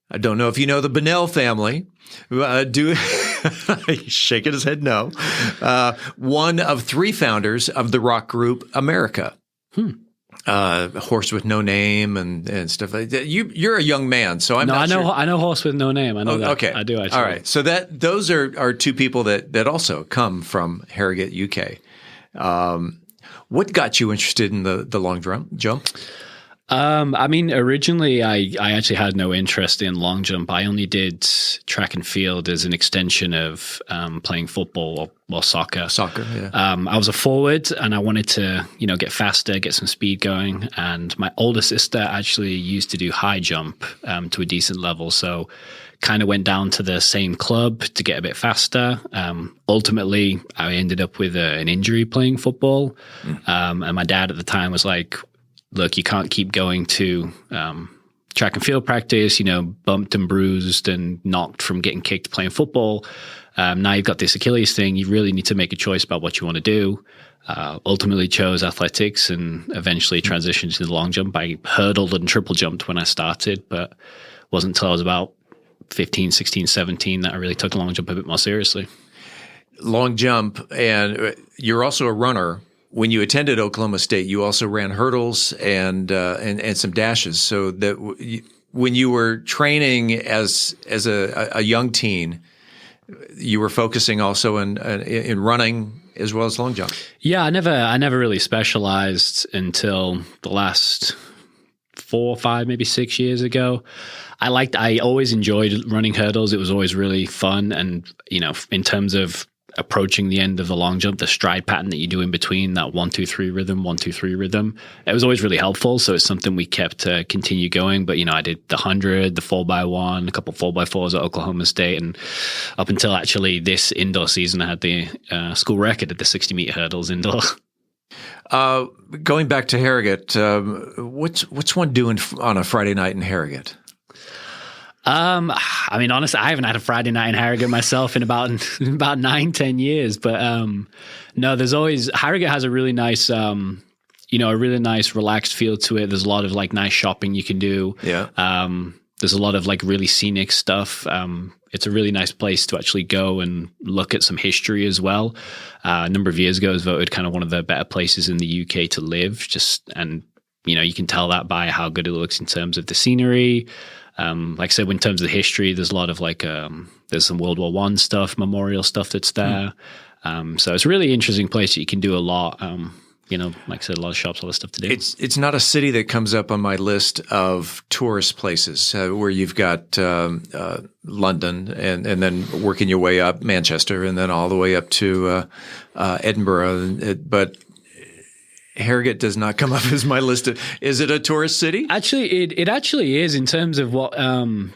I don't know if you know the Bunnell family. He's shaking his head no. One of 3 founders of the rock group America. Horse with No Name and stuff like that. You're a young man, so I'm not sure. I know Horse with No Name. I know that. Okay. I do actually. All right. So those are 2 people that also come from Harrogate, UK. What got you interested in the long jump? I mean, originally I actually had no interest in long jump. I only did track and field as an extension of playing football or soccer. Soccer, yeah. I was a forward and I wanted to, get faster, get some speed going. And my older sister actually used to do high jump to a decent level. So kind of went down to the same club to get a bit faster. Ultimately, I ended up with an injury playing football. And my dad at the time was like, look, you can't keep going to track and field practice, bumped and bruised and knocked from getting kicked playing football. Now you've got this Achilles thing. You really need to make a choice about what you want to do. Ultimately chose athletics and eventually transitioned to the long jump. I hurdled and triple jumped when I started, but it wasn't until I was about 15, 16, 17 that I really took the long jump a bit more seriously. Long jump, and you're also a runner. When you attended Oklahoma State, you also ran hurdles and some dashes. So that when you were training as a young teen, you were focusing also in running as well as long jump. Yeah, I never really specialized until the last 4, 5, maybe 6 years ago. I always enjoyed running hurdles. It was always really fun, and in terms of approaching the end of the long jump, the stride pattern that you do in between, that 1-2-3 rhythm, 1-2-3 rhythm, it was always really helpful. So it's something we kept to continue going. But, I did the 100, the 4x1, a couple 4x4s at Oklahoma State. And up until actually this indoor season, I had the school record at the 60-meter hurdles indoor. Going back to Harrogate, what's one doing on a Friday night in Harrogate? I mean, honestly, I haven't had a Friday night in Harrogate myself in about 9-10 years, but no, there's always, Harrogate has a really nice, a really nice relaxed feel to it. There's a lot of nice shopping you can do. Yeah. There's a lot of really scenic stuff. It's a really nice place to actually go and look at some history as well. A number of years ago, it was voted kind of one of the better places in the UK to live. You can tell that by how good it looks in terms of the scenery. Like I said, in terms of the history, there's a lot of there's some World War I stuff, memorial stuff that's there. So it's a really interesting place that you can do a lot. Like I said, a lot of shops, a lot of stuff to do. It's not a city that comes up on my list of tourist places where you've got London and then working your way up Manchester and then all the way up to Edinburgh. But Harrogate does not come up as my list. Is it a tourist city? Actually, it actually is in terms of what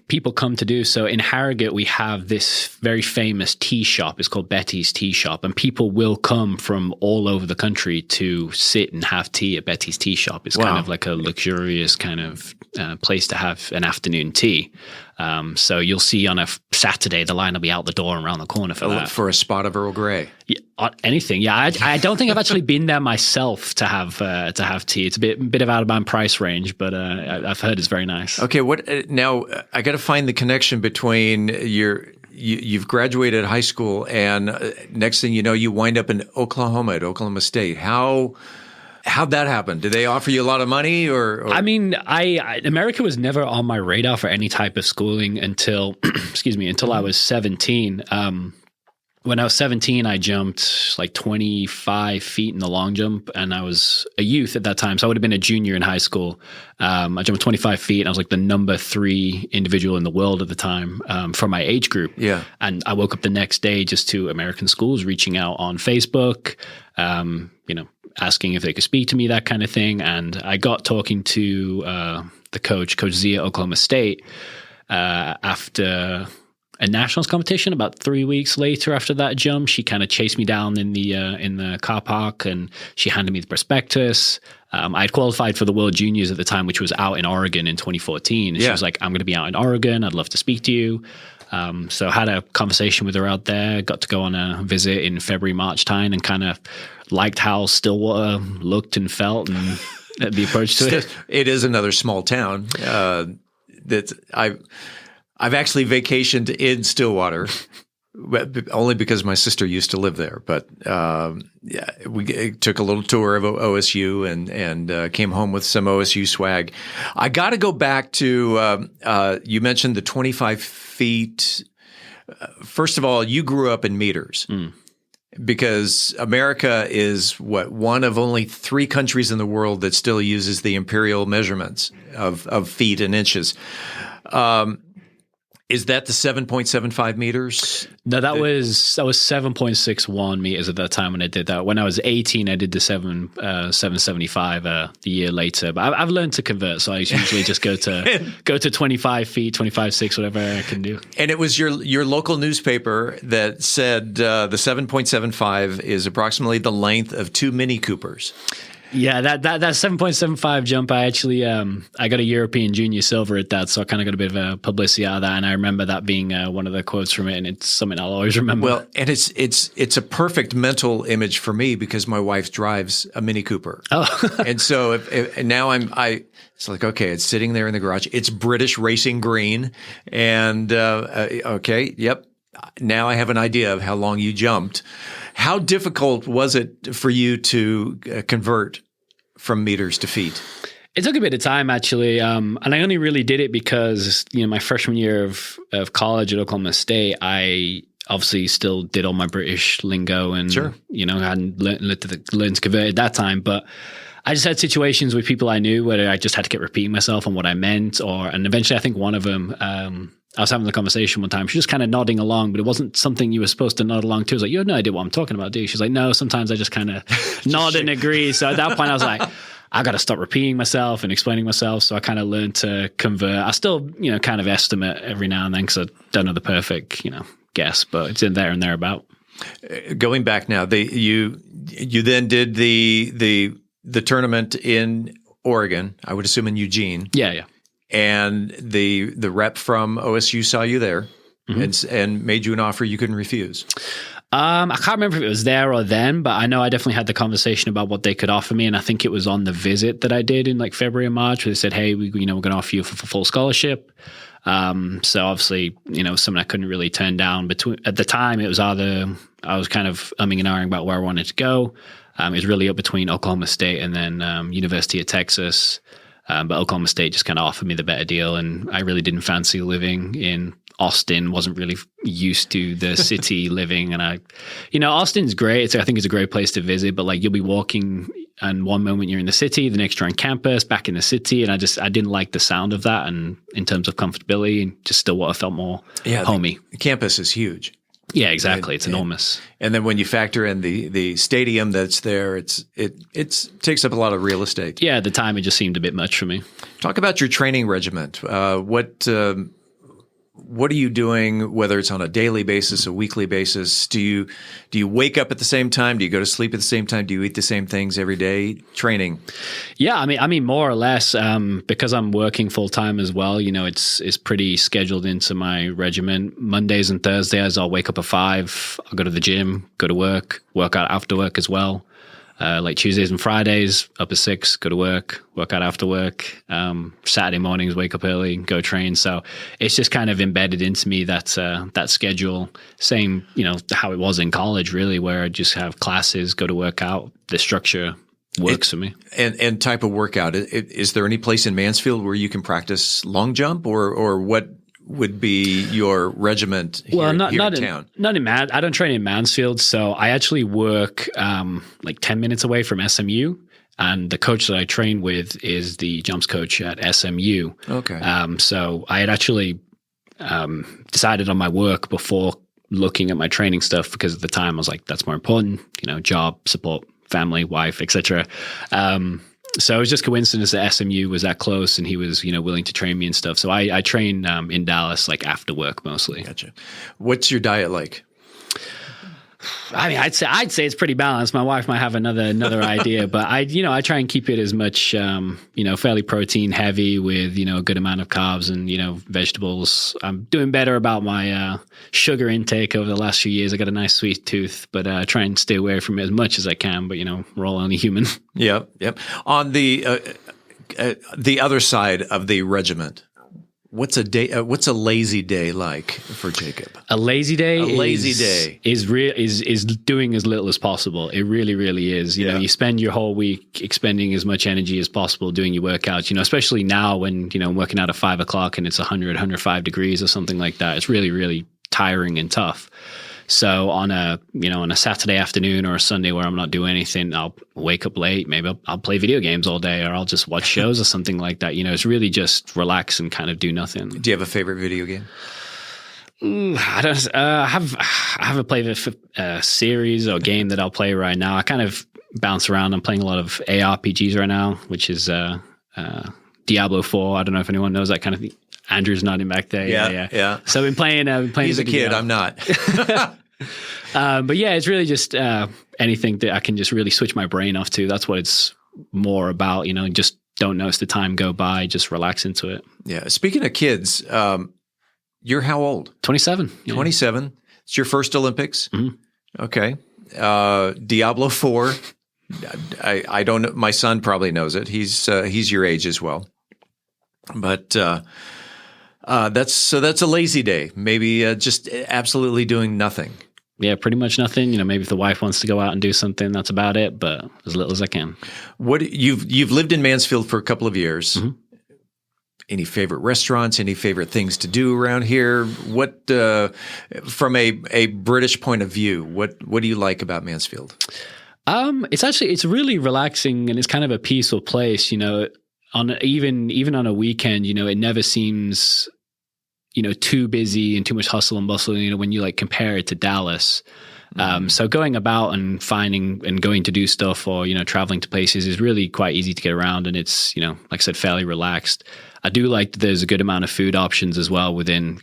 people come to do. So in Harrogate, we have this very famous tea shop. It's called Betty's Tea Shop. And people will come from all over the country to sit and have tea at Betty's Tea Shop. It's kind of like a luxurious kind of place to have an afternoon tea. So you'll see on a Saturday, the line will be out the door and around the corner for that. For a spot of Earl Grey. Yeah, anything. Yeah, I don't think I've actually been there myself to have tea. It's a bit of out of my price range, but I've heard it's very nice. Okay, now I got to find the connection between you've graduated high school and next thing you know, you wind up in Oklahoma at Oklahoma State. How'd that happen? Did they offer you a lot of money or? I mean, America was never on my radar for any type of schooling until, until I was 17. When I was 17, I jumped 25 feet in the long jump, and I was a youth at that time. So I would have been a junior in high school. I jumped 25 feet, and I was the number 3 individual in the world at the time for my age group. Yeah. And I woke up the next day just to American schools reaching out on Facebook, asking if they could speak to me, that kind of thing. And I got talking to the Coach Z at Oklahoma State after a nationals competition. About 3 weeks later after that jump, she kind of chased me down in the car park, and she handed me the prospectus. I'd qualified for the World Juniors at the time, which was out in Oregon in 2014. And she was like, I'm going to be out in Oregon. I'd love to speak to you. So I had a conversation with her out there, got to go on a visit in February, March time, and kind of liked how Stillwater looked and felt and the approach to it. It is another small town that I've actually vacationed in Stillwater, only because my sister used to live there. But we took a little tour of OSU and came home with some OSU swag. I got to go back to you mentioned the 25 feet. First of all, you grew up in meters. Because America is one of only 3 countries in the world that still uses the imperial measurements of feet and inches. Is that the 7.75 meters? No, that was 7.61 meters at that time when I did that. When I was 18, I did the 775 the year later. But I've learned to convert, so I usually just go to 25 feet, 25.6, whatever I can do. And it was your local newspaper that said the 7.75 is approximately the length of 2 Mini Coopers. Yeah, that 7.75 jump, I actually I got a European junior silver at that, so I kind of got a bit of a publicity out of that, and I remember that being one of the quotes from it, and it's something I'll always remember. Well, and it's a perfect mental image for me because my wife drives a Mini Cooper. Oh, and so and now it's like, okay, it's sitting there in the garage. It's British racing green, and okay, yep. Now I have an idea of how long you jumped. How difficult was it for you to convert from meters to feet? It took a bit of time, actually. And I only really did it because, my freshman year of college at Oklahoma State, I obviously still did all my British lingo and, hadn't learned to convert at that time. But I just had situations with people I knew where I just had to keep repeating myself on what I meant. And eventually I think one of them, I was having a conversation one time. She was just kind of nodding along, but it wasn't something you were supposed to nod along to. I was like, you have no idea what I'm talking about, do you? She's like, no, sometimes I just kind of nod and agree. So at that point I was like, I got to stop repeating myself and explaining myself. So I kind of learned to convert. I still, kind of estimate every now and then because I don't know the perfect, guess, but it's in there and thereabout. Going back now, you then did the tournament in Oregon, I would assume in Eugene. Yeah. And the rep from OSU saw you there and made you an offer you couldn't refuse. I can't remember if it was there or then, but I know I definitely had the conversation about what they could offer me. And I think it was on the visit that I did in like February or March where they said, hey, we're going to offer you for full scholarship. So obviously, something I couldn't really turn down. At the time, it was either I was kind of umming and ahhing about where I wanted to go. It was really up between Oklahoma State and then University of Texas. But Oklahoma State just kind of offered me the better deal, and I really didn't fancy living in Austin. Wasn't really used to the city living, and Austin's great. I think it's a great place to visit, but like you'll be walking, and one moment you're in the city, the next you're on campus, back in the city, and I didn't like the sound of that, and in terms of comfortability, and just still what I felt more homey. The campus is huge. Yeah, exactly. It's enormous. And then when you factor in the stadium that's there, it takes up a lot of real estate. Yeah, at the time it just seemed a bit much for me. Talk about your training regiment. What are you doing, whether it's on a daily basis, a weekly basis? Do you wake up at the same time? Do you go to sleep at the same time? Do you eat the same things every day? Training. Yeah, I mean more or less, because I'm working full time as well, it's pretty scheduled into my regiment. Mondays and Thursdays, I'll wake up at 5, I'll go to the gym, go to work out after work as well. Like Tuesdays and Fridays, up at 6, go to work out after work. Saturday mornings, wake up early, go train. So it's just kind of embedded into me that schedule. Same, how it was in college, really, where I just have classes, go to work out. The structure works for me. And type of workout. Is there any place in Mansfield where you can practice long jump, or what would be your regiment here, in town? I don't train in Mansfield, so I actually work like 10 minutes away from SMU, and the coach that I train with is the jumps coach at SMU. Okay. So I had actually decided on my work before looking at my training stuff, because at the time I was like, that's more important, job, support, family, wife, etc. So it was just coincidence that SMU was that close, and he was, willing to train me and stuff. So I train in Dallas, like after work mostly. Gotcha. What's your diet like? I mean, I'd say it's pretty balanced. My wife might have another idea, but I try and keep it as much, fairly protein heavy with, a good amount of carbs and, vegetables. I'm doing better about my sugar intake over the last few years. I got a nice sweet tooth, but I try and stay away from it as much as I can. But, we're all only human. Yep. On the other side of the regiment, what's a lazy day like for Jacob? A lazy day is doing as little as possible. It really, really is. You know, you spend your whole week expending as much energy as possible doing your workouts, especially now when, I'm working out at 5 o'clock and it's 105 degrees or something like that. It's really, really tiring and tough. So on a Saturday afternoon or a Sunday where I'm not doing anything, I'll wake up late. Maybe I'll play video games all day, or I'll just watch shows or something like that. It's really just relax and kind of do nothing. Do you have a favorite video game? I don't. I have a series or game that I'll play right now. I kind of bounce around. I'm playing a lot of ARPGs right now, which is Diablo 4. I don't know if anyone knows that kind of thing. Andrew's nodding back there. Yeah. So I've been playing. He's a kid. I'm not. But yeah, it's really just anything that I can just really switch my brain off to. That's what it's more about. Just don't notice the time go by. Just relax into it. Yeah. Speaking of kids, you're how old? 27. Yeah. 27. It's your first Olympics. Mm-hmm. Okay. Diablo 4. I don't know. My son probably knows it. He's your age as well. But that's a lazy day. Maybe just absolutely doing nothing. Yeah, pretty much nothing. Maybe if the wife wants to go out and do something, that's about it. But as little as I can. What you've lived in Mansfield for a couple of years. Mm-hmm. Any favorite restaurants? Any favorite things to do around here? What from a British point of view? What do you like about Mansfield? It's really relaxing, and it's kind of a peaceful place. On even on a weekend, it never seems, too busy and too much hustle and bustle, when you compare it to Dallas. So going about and finding and going to do stuff or, traveling to places is really quite easy to get around. And it's, like I said, fairly relaxed. I do like that there's a good amount of food options as well within,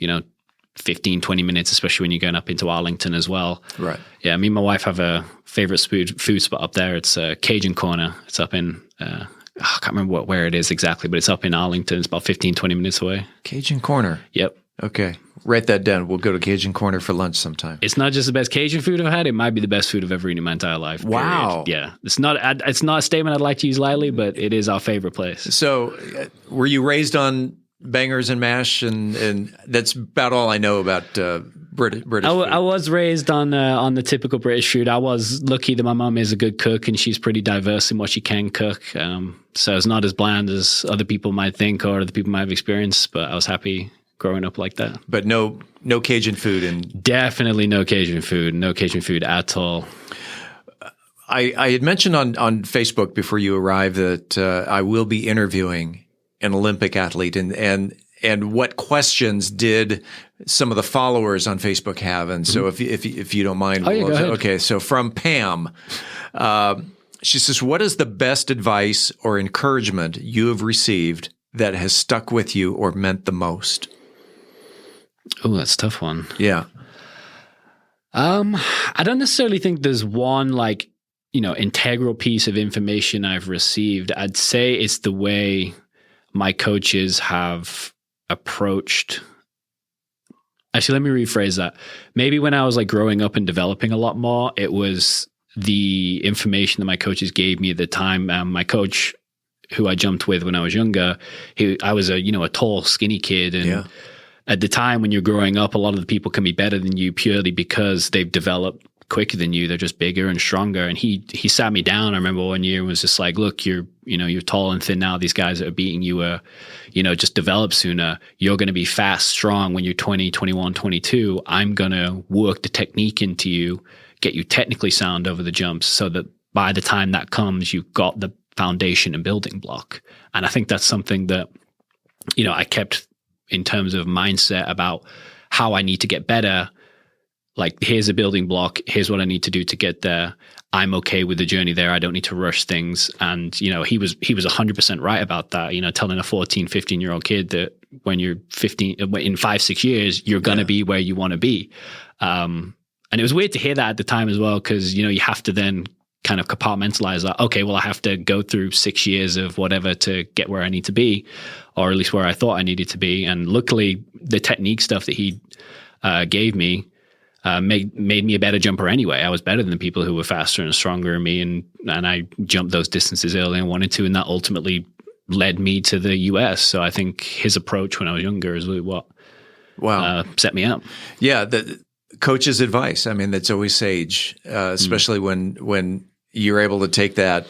15, 20 minutes, especially when you're going up into Arlington as well. Right. Yeah. Me and my wife have a favorite food spot up there. It's Cajun Corner. It's up in, I can't remember where it is exactly, but it's up in Arlington. It's about 15, 20 minutes away. Cajun Corner. Yep. Okay. Write that down. We'll go to Cajun Corner for lunch sometime. It's not just the best Cajun food I've had. It might be the best food I've ever eaten in my entire life. Wow. Period. Yeah. It's not a statement I'd like to use lightly, but it is our favorite place. So were you raised on bangers and mash? And that's about all I know about British food. I was raised on the typical British food. I was lucky that my mom is a good cook and she's pretty diverse in what she can cook. So it's not as bland as other people might think or other people might have experienced, but I was happy growing up like that. But no Cajun food. And definitely no Cajun food. No Cajun food at all. I had mentioned on Facebook before you arrived that I will be interviewing an Olympic athlete, and what questions did some of the followers on Facebook have? And so if you don't mind, go ahead. Okay. So from Pam, she says, "What is the best advice or encouragement you have received that has stuck with you or meant the most?" Oh, that's a tough one. Yeah. I don't necessarily think there's one integral piece of information I've received. I'd say it's the way my coaches have approached. Actually, let me rephrase that. Maybe when I was growing up and developing a lot more, it was the information that my coaches gave me at the time. My coach, who I jumped with when I was younger, I was a tall, skinny kid, and at the time when you're growing up, a lot of the people can be better than you purely because they've developed quicker than you. They're just bigger and stronger. And he sat me down. I remember one year and was just like, "Look, you're tall and thin now. These guys that are beating you just develop sooner. You're going to be fast, strong when you're 20, 21, 22. I'm going to work the technique into you, get you technically sound over the jumps so that by the time that comes, you've got the foundation and building block." And I think that's something that, I kept in terms of mindset about how I need to get better like, here's a building block. Here's what I need to do to get there. I'm okay with the journey there. I don't need to rush things. And, you know, he was 100% right about that, you know, telling a 14, 15-year-old kid that when you're 15, in 5-6 years, you're going to be where you want to be. And it was weird to hear that at the time as well, because, you know, you have to then kind of compartmentalize that. Okay, well, I have to go through 6 years of whatever to get where I need to be, or at least where I thought I needed to be. And luckily, the technique stuff that he gave me made me a better jumper anyway. I was better than the people who were faster and stronger than me, and I jumped those distances early and wanted to, and that ultimately led me to the US. So I think his approach when I was younger is really what set me up. Yeah, the coach's advice. I mean, that's always sage, especially when you're able to take that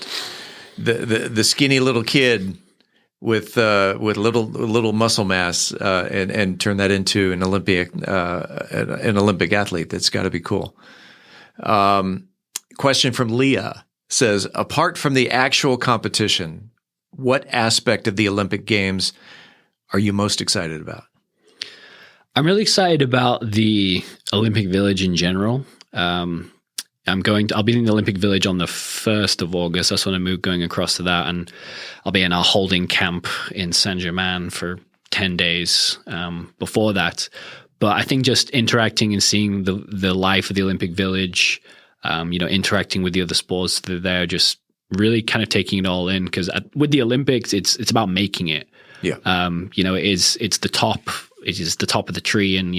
the skinny little kid with little muscle mass and turn that into an Olympic athlete. That's got to be cool. Question from Leah says, apart from the actual competition, what aspect of the Olympic Games are you most excited about? I'm really excited about the Olympic Village in general. I'll be in the Olympic Village on the 1st of August. That's when I'm going across to that. And I'll be in our holding camp in Saint-Germain for 10 days before that. But I think just interacting and seeing the life of the Olympic Village, interacting with the other sports that are there, just really kind of taking it all in. Because with the Olympics, it's about making it. Yeah. It's the top. It is the top of the tree. And,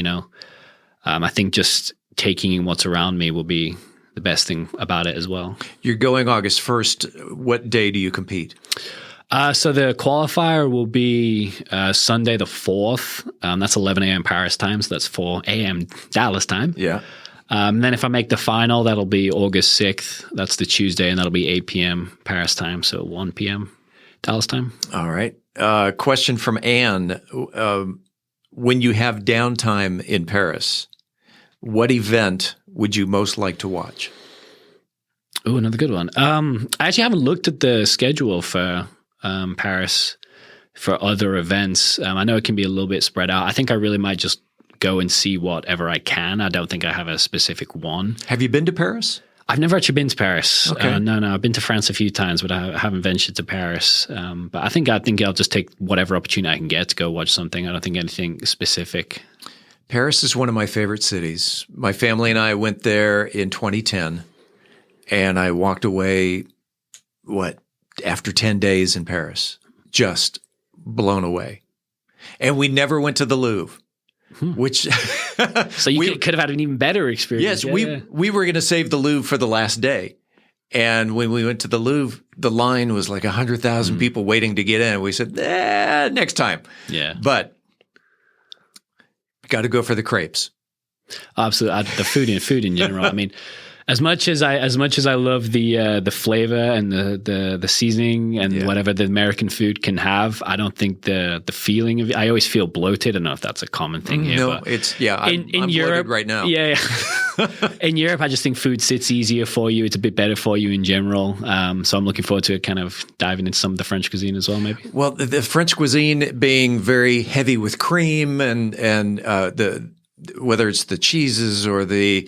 I think just taking in what's around me will be the best thing about it as well. You're going August 1st. What day do you compete? So the qualifier will be Sunday the 4th. That's 11 a.m. Paris time, so that's 4 a.m. Dallas time. Yeah. Then if I make the final, that'll be August 6th. That's the Tuesday, and that'll be 8 p.m. Paris time, so 1 p.m. Dallas time. All right. Question from Anne. When you have downtime in Paris, what event would you most like to watch? Oh, another good one. I actually haven't looked at the schedule for Paris for other events. I know it can be a little bit spread out. I think I really might just go and see whatever I can. I don't think I have a specific one. Have you been to Paris? I've never actually been to Paris. Okay. No. I've been to France a few times, but I haven't ventured to Paris. But I think I'll just take whatever opportunity I can get to go watch something. I don't think anything specific. Paris is one of my favorite cities. My family and I went there in 2010, and I walked away, after 10 days in Paris, just blown away. And we never went to the Louvre, which... So you could have had an even better experience. Yes, we were going to save the Louvre for the last day. And when we went to the Louvre, the line was like 100,000 people waiting to get in. We said, next time. Yeah. But got to go for the crepes. Absolutely. The food in general. I mean, as much as I love the flavor and the seasoning and whatever the American food can have, I don't think the feeling of it. I always feel bloated. I don't know if that's a common thing here. No, I'm Europe bloated right now. Yeah. In Europe, I just think food sits easier for you. It's a bit better for you in general. So I'm looking forward to kind of diving into some of the French cuisine as well, maybe. Well, the French cuisine being very heavy with cream and whether it's the cheeses or the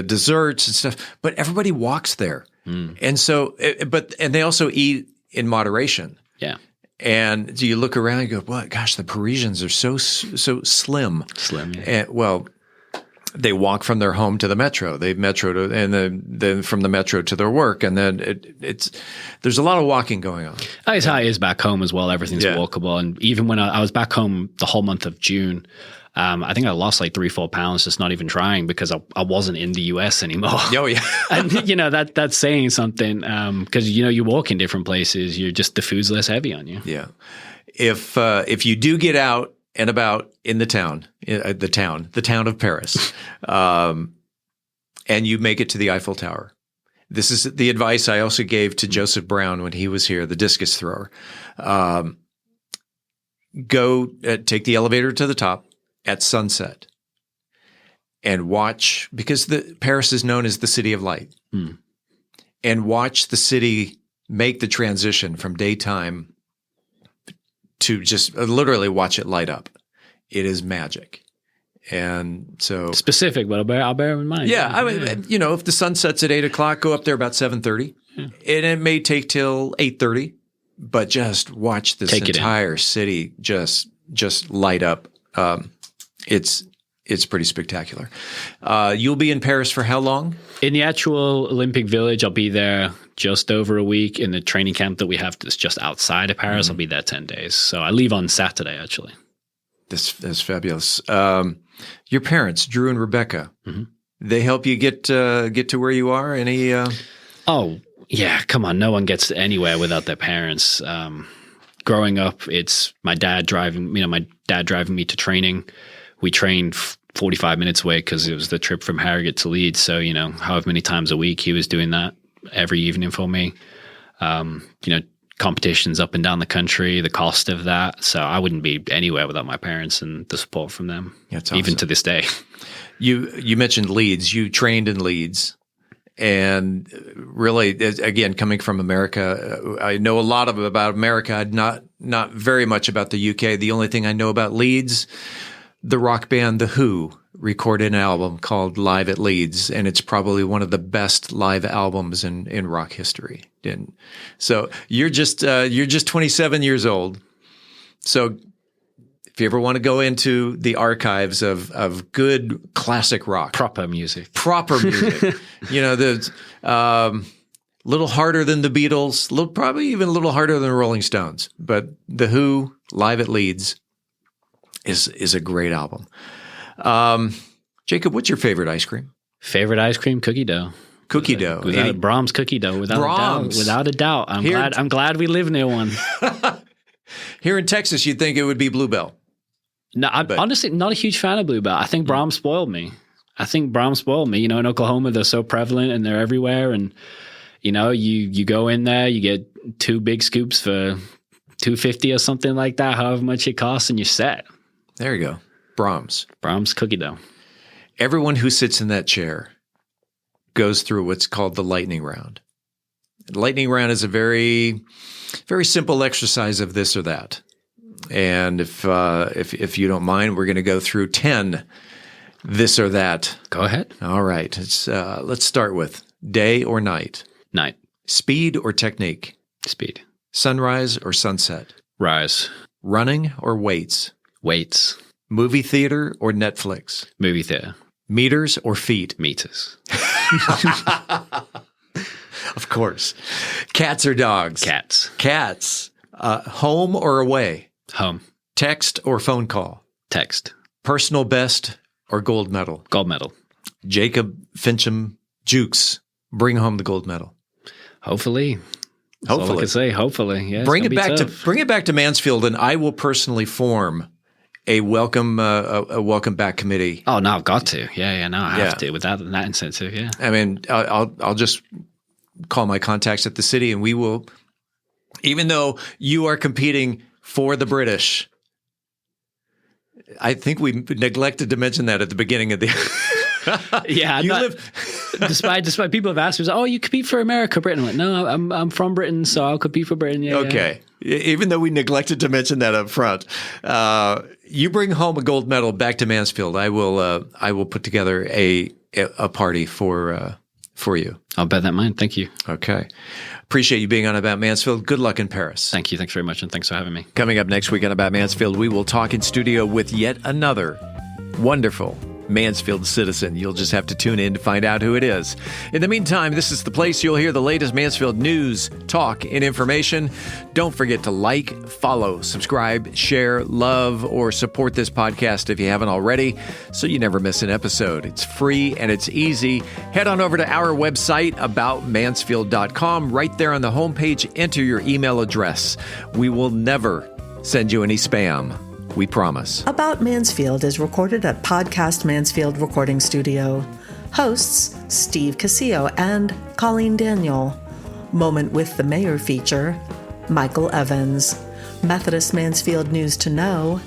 desserts and stuff, but everybody walks there, and so and they also eat in moderation. Yeah. And you look around and go, "Well, gosh, the Parisians are so slim." Slim. Yeah. And, well, they walk from their home to the metro. They metro to, and then from the metro to their work, and then there's a lot of walking going on. It's how it is back home as well. Everything's walkable, and even when I was back home the whole month of June. I think I lost like 3-4 pounds just not even trying because I wasn't in the US anymore. Oh yeah. And that's saying something because you walk in different places, the food's less heavy on you. Yeah. If you do get out and about in the town of Paris, and you make it to the Eiffel Tower, this is the advice I also gave to Joseph Brown when he was here, the discus thrower. Go take the elevator to the top at sunset and watch, because Paris is known as the city of light, and watch the city make the transition from daytime to just literally watch it light up. It is magic. And so specific, but I'll bear in mind. Yeah, I mean, if the sun sets at 8:00, go up there about 7:30, and it may take till 8:30, but just watch this entire city just light up. It's pretty spectacular. You'll be in Paris for how long? In the actual Olympic Village, I'll be there just over a week. In the training camp that we have that's just outside of Paris, I'll be there 10 days. So I leave on Saturday, actually. That's fabulous. Your parents, Drew and Rebecca, they help you get to where you are? Any? Oh, yeah. Come on. No one gets anywhere without their parents. Growing up, it's my dad driving me to training. We trained 45 minutes away because it was the trip from Harrogate to Leeds. So, however many times a week he was doing that every evening for me. Competitions up and down the country, the cost of that. So I wouldn't be anywhere without my parents and the support from them, That's awesome. Even to this day. You mentioned Leeds. You trained in Leeds. And really, again, coming from America, I know a lot about America, not very much about the UK. The only thing I know about Leeds, the rock band The Who recorded an album called Live at Leeds, and it's probably one of the best live albums in rock history. And so you're just 27 years old. So if you ever want to go into the archives of good classic rock, proper music, the little harder than the Beatles, probably even a little harder than the Rolling Stones, but The Who, Live at Leeds is a great album. Jacob, what's your favorite ice cream? Favorite ice cream? Cookie dough. Cookie dough. Brahms cookie dough, without a doubt. I'm glad we live near one. Here in Texas, you'd think it would be Bluebell. No, I'm honestly not a huge fan of Bluebell. I think Brahms spoiled me. In Oklahoma, they're so prevalent and they're everywhere. And, you go in there, you get 2 big scoops for $2.50 or something like that, however much it costs, and you're set. There you go. Brahms cookie dough. Everyone who sits in that chair goes through what's called the lightning round. The lightning round is a very, very simple exercise of this or that. And if you don't mind, we're going to go through 10 this or that. Go ahead. All right. Let's start with day or night. Night. Speed or technique. Speed. Sunrise or sunset. Rise. Running or weights. Weights. Movie theater or Netflix. Movie theater. Meters or feet. Meters. Of course. Cats or dogs. Cats. Home or away. Home. Text or phone call. Text. Personal best or gold medal. Gold medal. Jacob Fincham-Dukes, bring home the gold medal. Hopefully. That's all I can say. Hopefully. Yeah, bring it back to Mansfield, and I will personally form a welcome back committee. Oh no, I've got to. Yeah. No, I have to. With that incentive. Yeah. I mean, I'll just call my contacts at the city, and we will. Even though you are competing for the British, I think we neglected to mention that at the beginning of the. Yeah, despite people have asked me, "Oh, you compete for America, Britain?" I'm like, no, I'm from Britain, so I'll compete for Britain. Yeah. Okay. Yeah. Even though we neglected to mention that up front, you bring home a gold medal back to Mansfield. I will put together a party for you. I'll bear that in mind. Thank you. Okay. Appreciate you being on About Mansfield. Good luck in Paris. Thank you. Thanks very much, and thanks for having me. Coming up next week on About Mansfield, we will talk in studio with yet another wonderful Mansfield citizen. You'll just have to tune in to find out who it is. In the meantime, this is the place you'll hear the latest Mansfield news, talk, and information. Don't forget to like, follow, subscribe, share, love, or support this podcast if you haven't already, so you never miss an episode. It's free and it's easy. Head on over to our website, aboutmansfield.com. Right there on the homepage, enter your email address. We will never send you any spam. We promise. About Mansfield is recorded at Podcast Mansfield Recording Studio. Hosts Steve Casillo and Colleen Daniel. Moment with the Mayor feature Michael Evans. Methodist Mansfield News to Know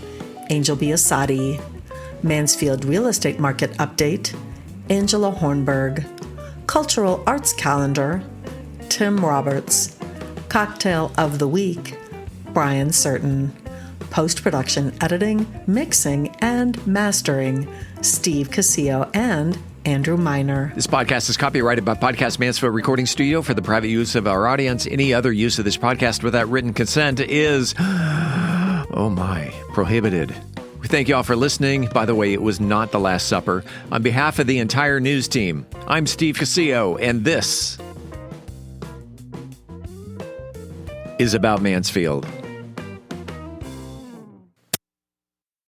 Angel Biasatti. Mansfield Real Estate Market Update Angela Hornburg. Cultural Arts Calendar Tim Roberts. Cocktail of the Week Brian Certain. Post-production editing, mixing, and mastering, Steve Casillo and Andrew Miner. This podcast is copyrighted by Podcast Mansfield Recording Studio for the private use of our audience. Any other use of this podcast without written consent is, prohibited. We thank you all for listening. By the way, it was not The Last Supper. On behalf of the entire news team, I'm Steve Casillo, and this is About Mansfield.